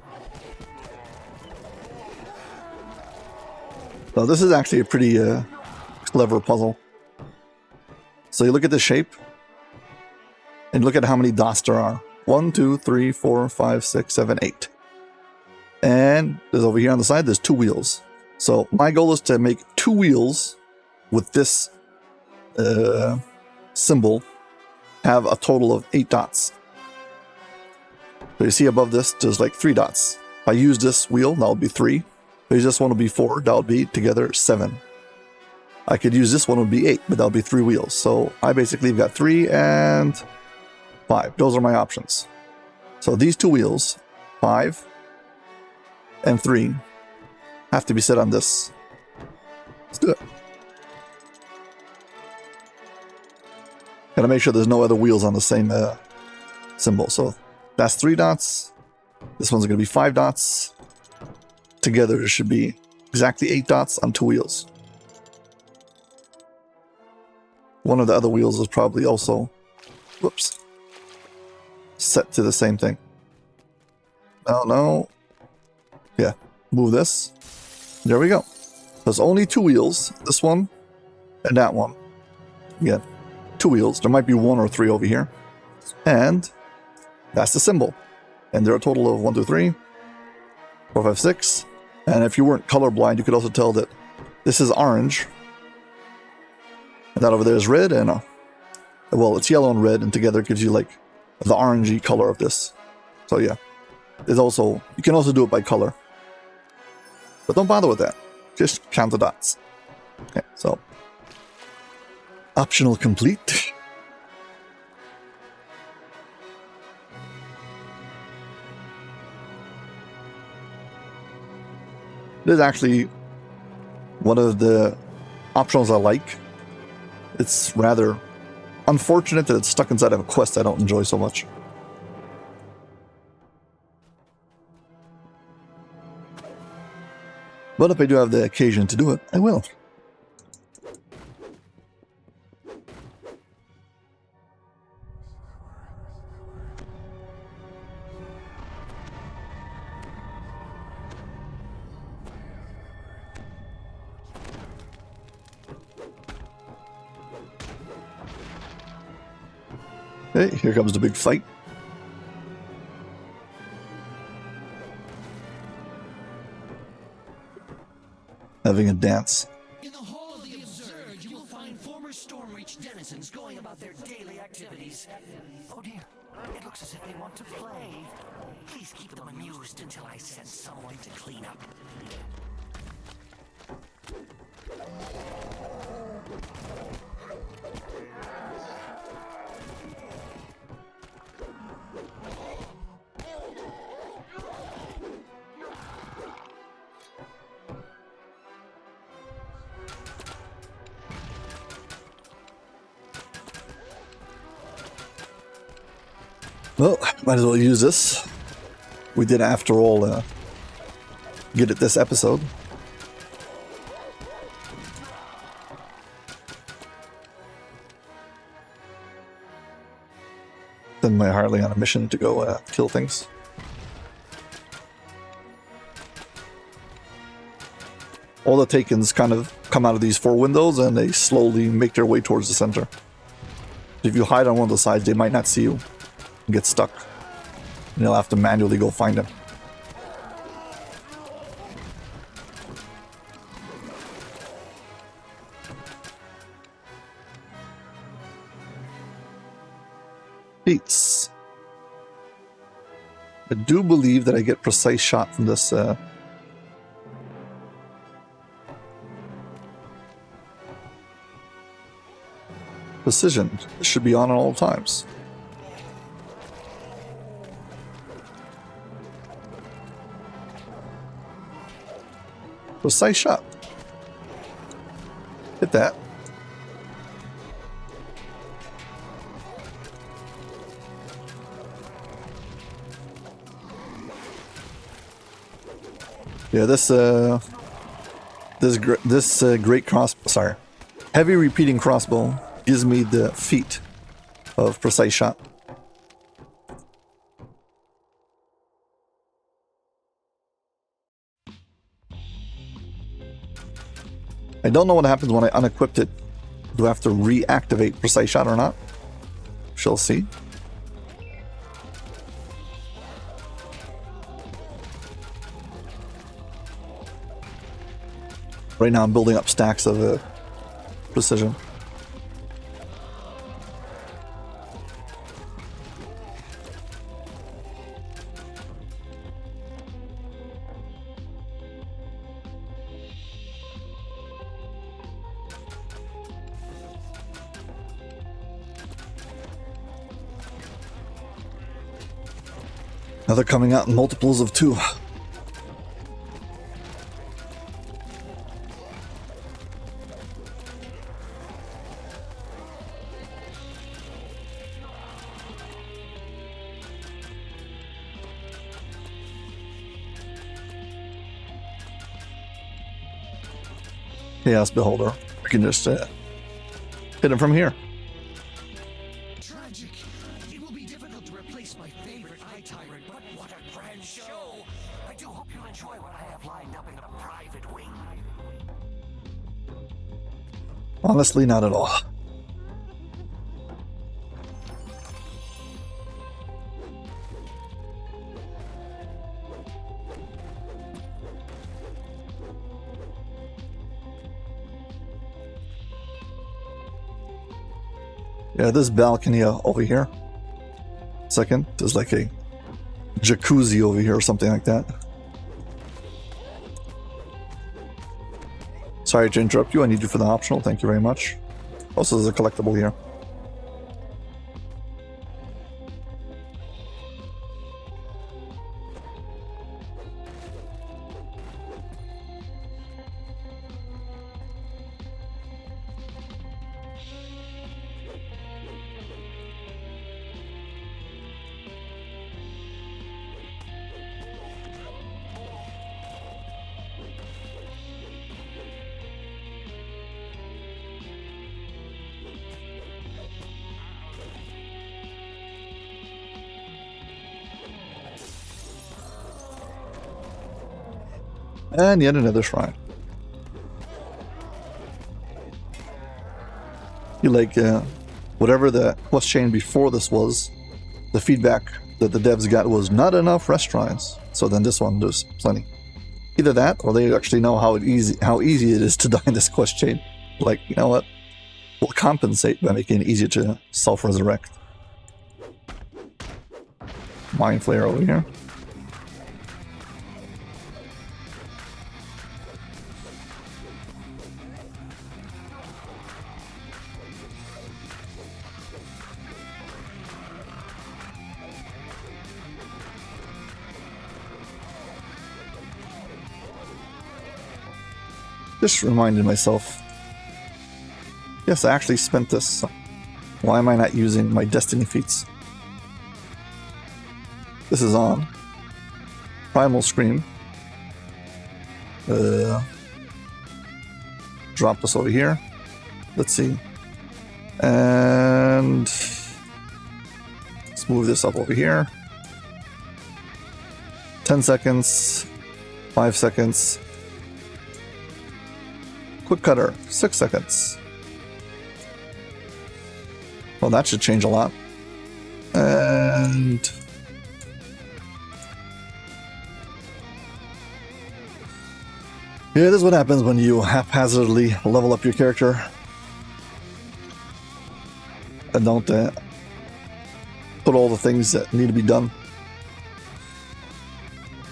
So this is actually a pretty clever puzzle. So you look at the shape, and look at how many dots there are. 1, 2, 3, 4, 5, 6, 7, 8. And there's over here on the side, there's 2 wheels. So my goal is to make 2 wheels with this symbol have a total of 8 dots. So you see above this, there's like 3 dots. If I use this wheel, that would be 3. If I use this one, will be 4. That would be together 7. I could use this one, would be 8, but that would be 3 wheels. So I basically got 3 and 5. Those are my options. So these 2 wheels, 5 and 3, have to be set on this. Let's do it. Gotta make sure there's no other wheels on the same symbol. So that's 3 dots. This one's gonna be 5 dots. Together there should be exactly 8 dots on 2 wheels. One of the other wheels is probably also, whoops, set to the same thing. No. Yeah, move this. There we go. There's only 2 wheels, this one and that one. You get 2 wheels. There might be 1 or 3 over here. And that's the symbol. And there are a total of 1, 2, 3, 4, 5, 6. And if you weren't colorblind, you could also tell that this is orange. And that over there is red. And, well, it's yellow and red. And together it gives you, like, the orangey color of this. So, yeah. There's also, you can also do it by color. But don't bother with that. Just count the dots. Okay, so. Optional complete. This is actually one of the optionals I like. It's rather unfortunate that it's stuck inside of a quest I don't enjoy so much. But if I do have the occasion to do it, I will. Okay, here comes the big fight. Having a dance. In the Hall of the Absurd, you will find former Stormreach denizens going about their daily activities. Oh dear, it looks as if they want to play. Please keep them amused until I send someone to clean up. Well, might as well use this. We did, after all, get it this episode. Send my Harley on a mission to go kill things. All the Takens kind of come out of these 4 windows and they slowly make their way towards the center. If you hide on one of the sides, they might not see you and get stuck. And you'll have to manually go find them. Beats. I do believe that I get precise shot from this precision. This should be on at all times. Precise shot. Hit that. Yeah, heavy repeating crossbow gives me the feat of precise shot. I don't know what happens when I unequipped it. Do I have to reactivate precise shot or not? Shall see. Right now I'm building up stacks of precision. Now they're coming out in multiples of 2. Chaos Beholder. We can just hit him from here. Tragic. It will be difficult to replace my favorite eye tyrant, but what a grand show! I do hope you enjoy what I have lined up in a private wing. Honestly, not at all. Yeah, this balcony over here. Second, there's like a jacuzzi over here or something like that. Sorry to interrupt you. I need you for the optional. Thank you very much. Also, there's a collectible here. And yet another shrine. You like, whatever the quest chain before this was, the feedback that the devs got was not enough rest shrines. So then this one, there's plenty. Either that, or they actually know how easy it is to die in this quest chain. Like, you know what? We'll compensate by making it easier to self-resurrect. Mind Flayer over here. Just reminded myself. Yes, I actually spent this. Why am I not using my destiny feats? This is on. Primal Scream. Drop this over here. Let's see. And let's move this up over here. 10 seconds. 5 seconds. Quick Cutter, 6 seconds. Well, that should change a lot. And yeah, this is what happens when you haphazardly level up your character and don't put all the things that need to be done.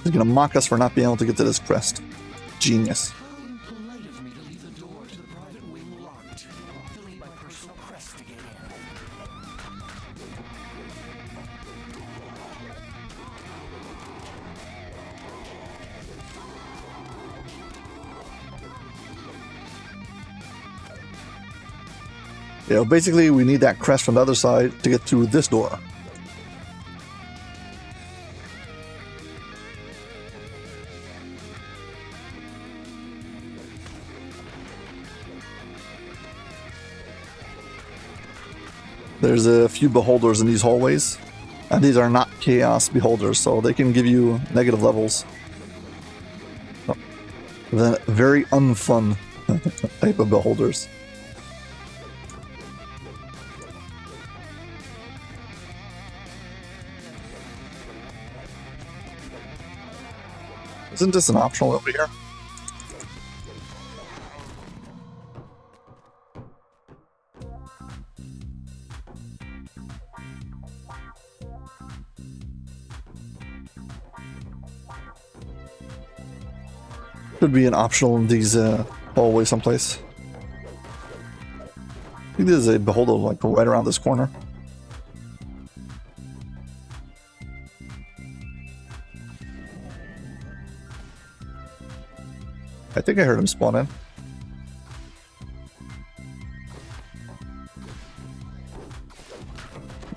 He's gonna mock us for not being able to get to this crest. Genius. You know, basically, we need that crest from the other side to get through this door. There's a few beholders in these hallways, and these are not chaos beholders, so they can give you negative levels. The very unfun type of beholders. Isn't this an optional over here? Could be an optional in these hallways someplace. I think there's a beholder like right around this corner. I think I heard him spawn in.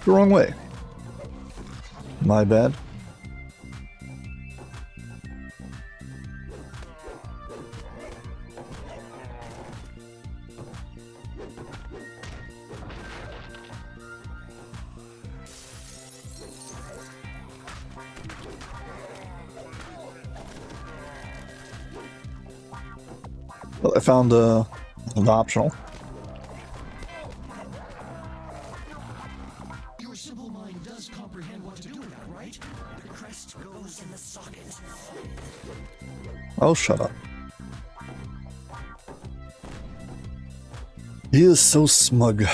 The wrong way. My bad. Well, I found an optional. Your simple mind does comprehend what to do with that, right? The crest goes in the socket. Oh, shut up. He is so smug.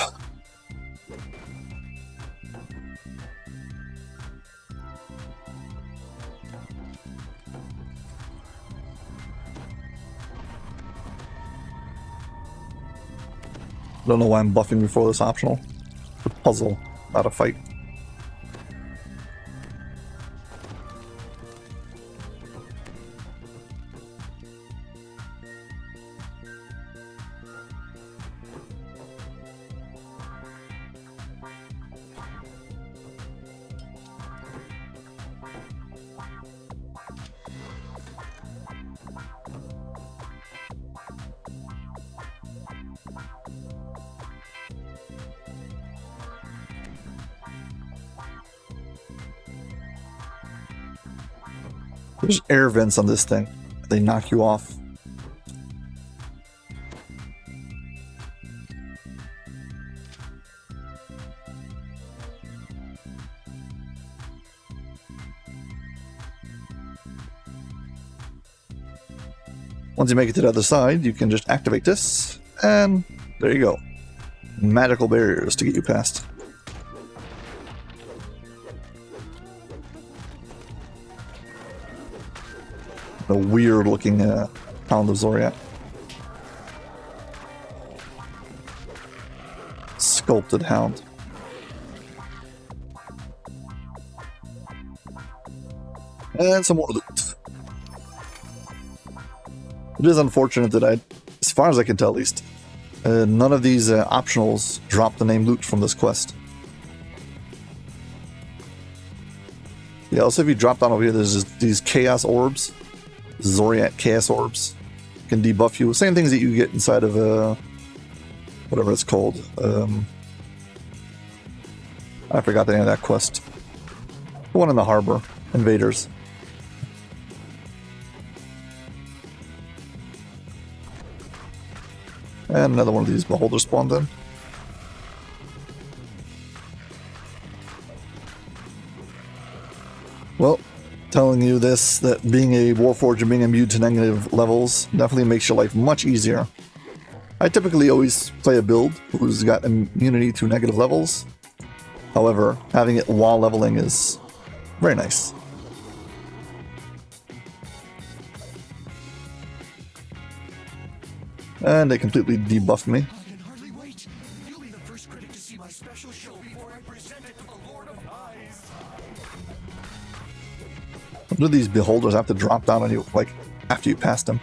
don't know why I'm buffing before this optional. It's a puzzle, not a fight. There's air vents on this thing. They knock you off. Once you make it to the other side, you can just activate this, and there you go. Magical barriers to get you past. A weird looking Hound of Zoriat. Sculpted Hound. And some more loot. It is unfortunate that as far as I can tell at least, none of these optionals drop the name loot from this quest. Yeah, also if you drop down over here, there's these Chaos Orbs. Zoriat Chaos Orbs can debuff you. Same things that you get inside of whatever it's called. I forgot the name of that quest. The one in the harbor. Invaders. And another one of these beholders spawned in. Well, telling you this, that being a Warforged and being immune to negative levels definitely makes your life much easier. I typically always play a build who's got immunity to negative levels. However, having it while leveling is very nice. And they completely debuffed me. I can hardly wait. You'll be the first critic to see my special show before I present it to the Lord of Highs. Do these beholders have to drop down on you, like, after you pass them?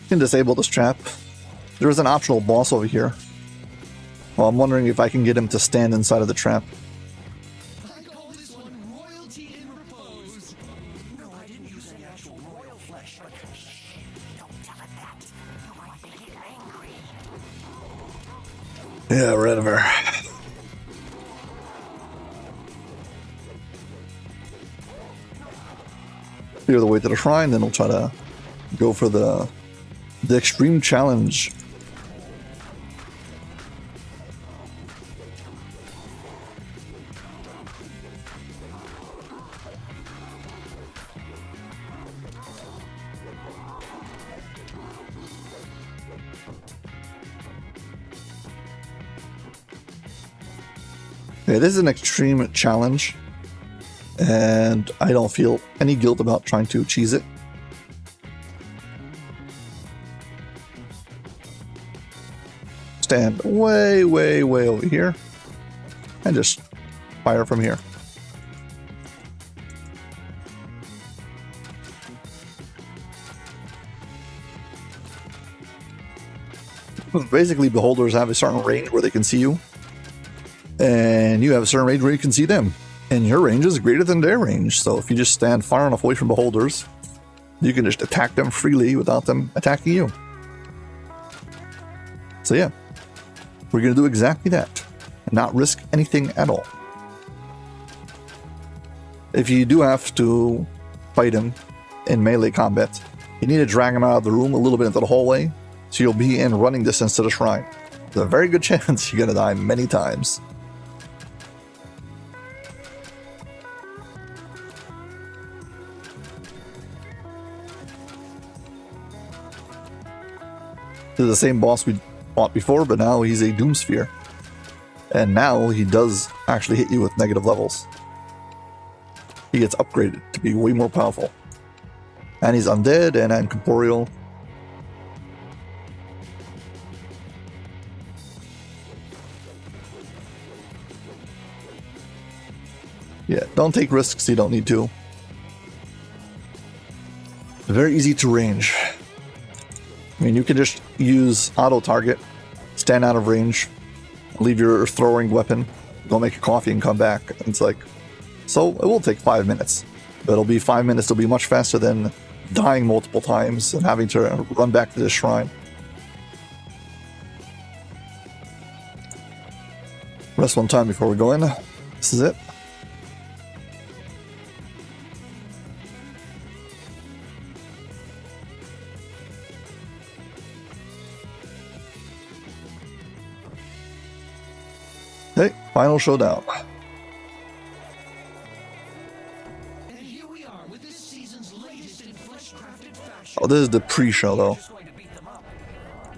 You can disable this trap. There is an optional boss over here. Well, I'm wondering if I can get him to stand inside of the trap. I call this one royalty in repose. No, I didn't use any actual royal flesh, but shh, don't tell it that. You might make it angry. Yeah, rid of her. Clear the way to the shrine, then we'll try to go for the extreme challenge. Okay, this is an extreme challenge, and I don't feel any guilt about trying to cheese it. Stand way, way, way over here, and just fire from here. Basically, beholders have a certain range where they can see you, and you have a certain range where you can see them, and your range is greater than their range. So if you just stand far enough away from beholders, you can just attack them freely without them attacking you. So yeah, we're going to do exactly that and not risk anything at all. If you do have to fight him in melee combat, you need to drag him out of the room a little bit into the hallway, so you'll be in running distance to the shrine. There's a very good chance you're going to die many times. This is the same boss we fought before, but now he's a Doom Sphere. And now he does actually hit you with negative levels. He gets upgraded to be way more powerful. And he's undead and incorporeal. Yeah, don't take risks you don't need to. Very easy to range. I mean, you can just use auto target, stand out of range, leave your throwing weapon, go make a coffee and come back. And it's like, so it will take 5 minutes, but it'll be 5 minutes. It'll be much faster than dying multiple times and having to run back to the shrine. Rest one time before we go in. This is it. Okay, final showdown. And here we are with this season's latest in flesh-crafted fashion. Oh, this is the pre-show though. Just going to beat them up.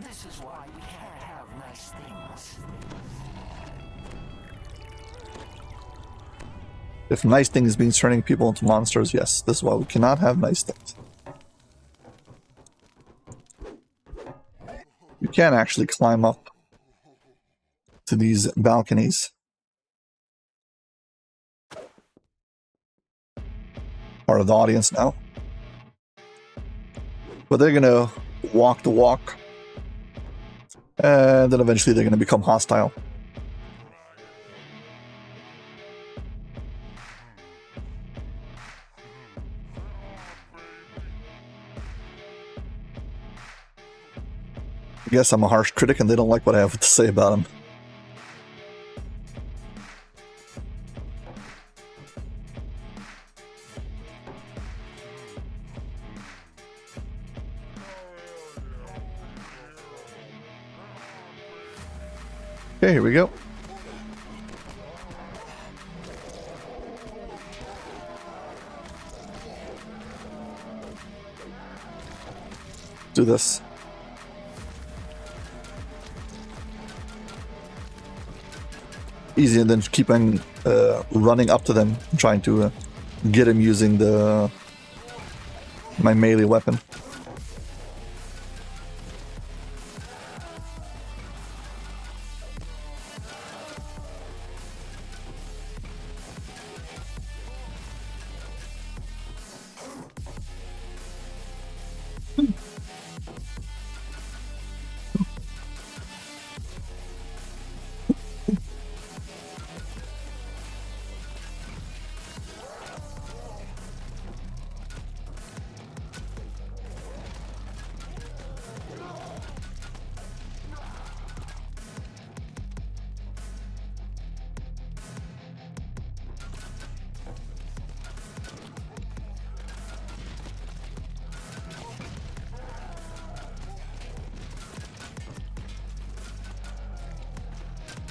This is why we can't have nice things. If nice things means turning people into monsters, yes, this is why we cannot have nice things. You can actually climb up to these balconies. Part of the audience now. But they're gonna walk the walk. And then eventually they're gonna become hostile. I guess I'm a harsh critic and they don't like what I have to say about them. Okay, here we go. Do this. Easier than keeping running up to them, trying to get him using my melee weapon.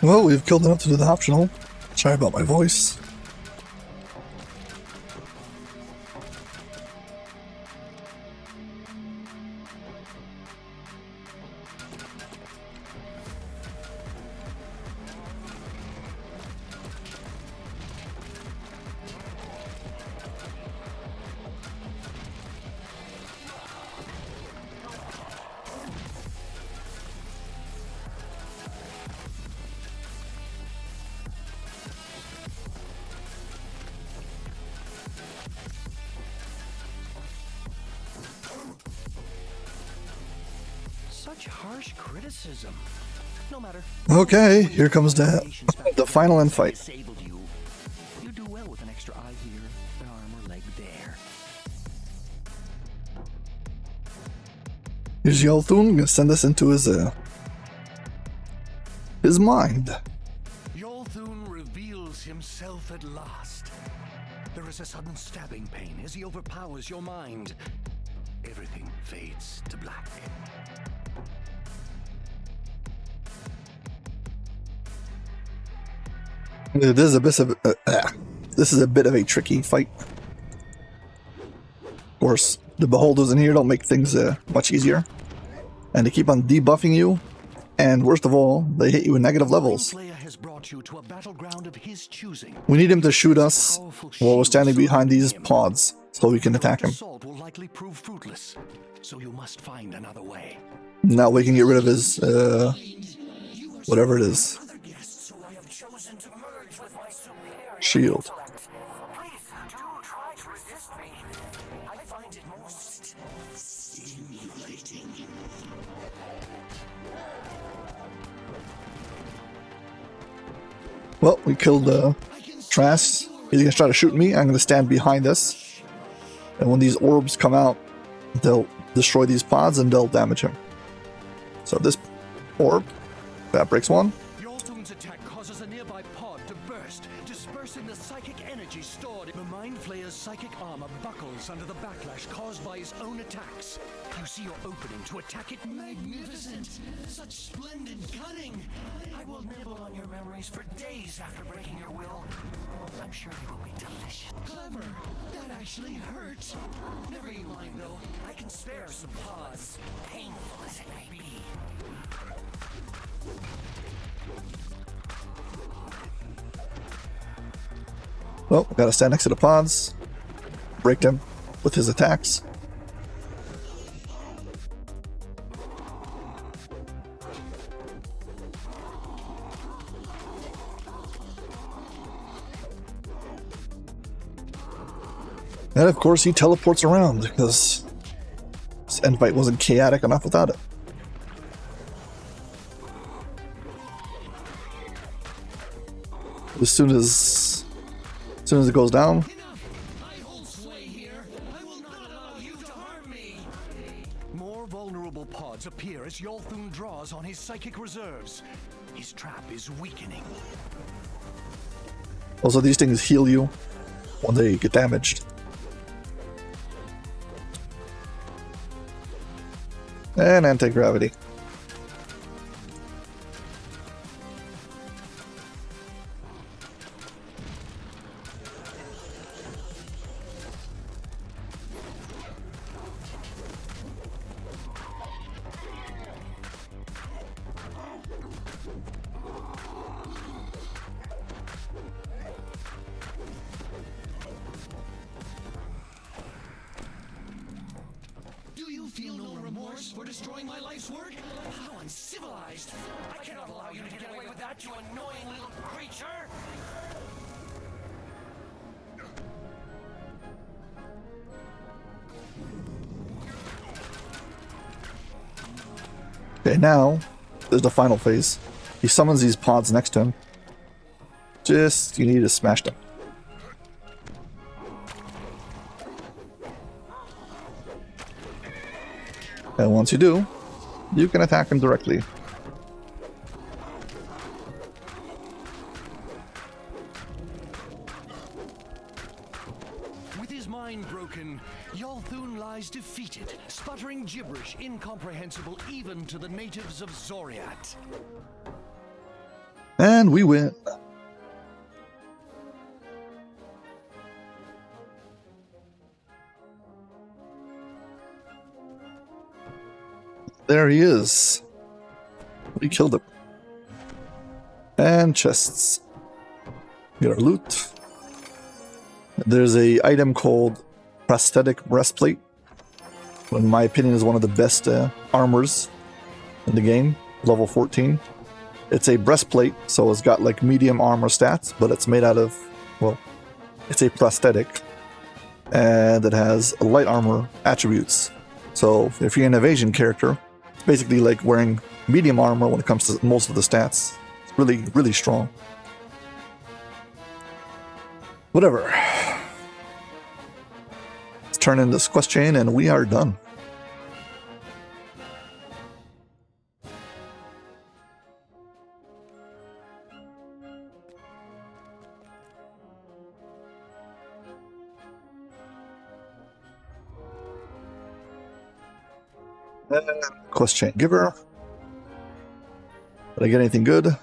Well, we've killed enough to do the optional. Sorry about my voice. Such harsh criticism. No matter. Okay, here comes the final end fight. Disabled you. You do well with an extra eye here, an arm or leg there. Here's Yolthun, gonna send us into his mind. Yolthun reveals himself at last. There is a sudden stabbing pain as he overpowers your mind. Everything fades to black. This is a bit of a tricky fight. Of course, the beholders in here don't make things much easier. And they keep on debuffing you. And worst of all, they hit you in negative levels. Slayer has brought you to a battleground of his choosing. We need him to shoot us while we're standing behind these pods so we can attack him. Assault will likely prove fruitless, so you must find another way. Now we can get rid of his, whatever it is. Other guests who I have chosen to merge with my superior Shield. intellect. Please do try to resist me. I find it most stimulating. Well, we killed Trask. He's gonna try to shoot me. I'm gonna stand behind this. And when these orbs come out, they'll destroy these pods and they'll damage him. So this orb, that breaks one. Yolthun's attack causes a nearby pod to burst, dispersing the psychic energy stored. The Mind Flayer's psychic armor buckles under the backlash caused by his own attacks. You see your opening to attack it. Magnificent! Such splendid cunning! I will nibble on your memories for days after breaking your will. I'm sure they will be delicious. Clever! That actually hurts! Never you mind, though. I can spare some pods, painful as it may be. Well, gotta stand next to the pods. Break them with his attacks. And of course he teleports around because this end fight wasn't chaotic enough without it. As soon as it goes down, I hold sway here. I will not allow you to harm me. More vulnerable pods appear as Yolthun draws on his psychic reserves. His trap is weakening. also these things heal you when they get damaged. And anti-gravity. Do you feel no remorse for destroying my life's work? How uncivilized! I cannot allow you to get away with that, you annoying little creature! Okay, now there's the final phase. He summons these pods next to him. You need to smash them. And once you do, you can attack him directly. With his mind broken, Yolthun lies defeated, sputtering gibberish incomprehensible even to the natives of Zoriat. And we win. There he is. We killed him. And chests. Get our loot. There's a item called prosthetic breastplate. In my opinion, is one of the best armors in the game. Level 14. It's a breastplate, so it's got like medium armor stats, but it's made out of, well, it's a prosthetic. And it has light armor attributes. So if you're an evasion character, it's basically like wearing medium armor when it comes to most of the stats. It's really, really strong. Whatever. Let's turn in this quest chain and we are done. Quest chain giver. Did I get anything good?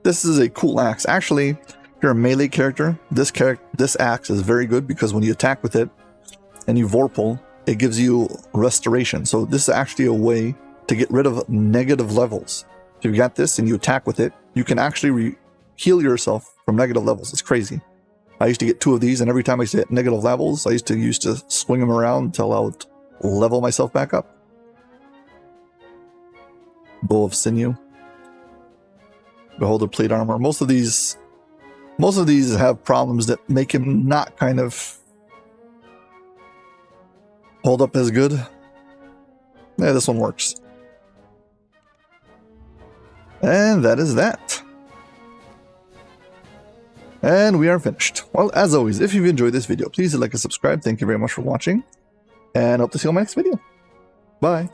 This is a cool axe. Actually, if you're a melee character, this axe is very good because when you attack with it and you vorpal, it gives you restoration. So this is actually a way to get rid of negative levels. If you got this and you attack with it, you can actually heal yourself from negative levels. It's crazy. I used to get 2 of these, and every time I used to hit negative levels, I used to swing them around until I would level myself back up. Bow of Sinew. Beholder plate armor. Most of these have problems that make him not kind of hold up as good. Yeah, this one works. And that is that. And we are finished. Well, as always, if you've enjoyed this video, please like and subscribe. Thank you very much for watching, and hope to see you on my next video. Bye.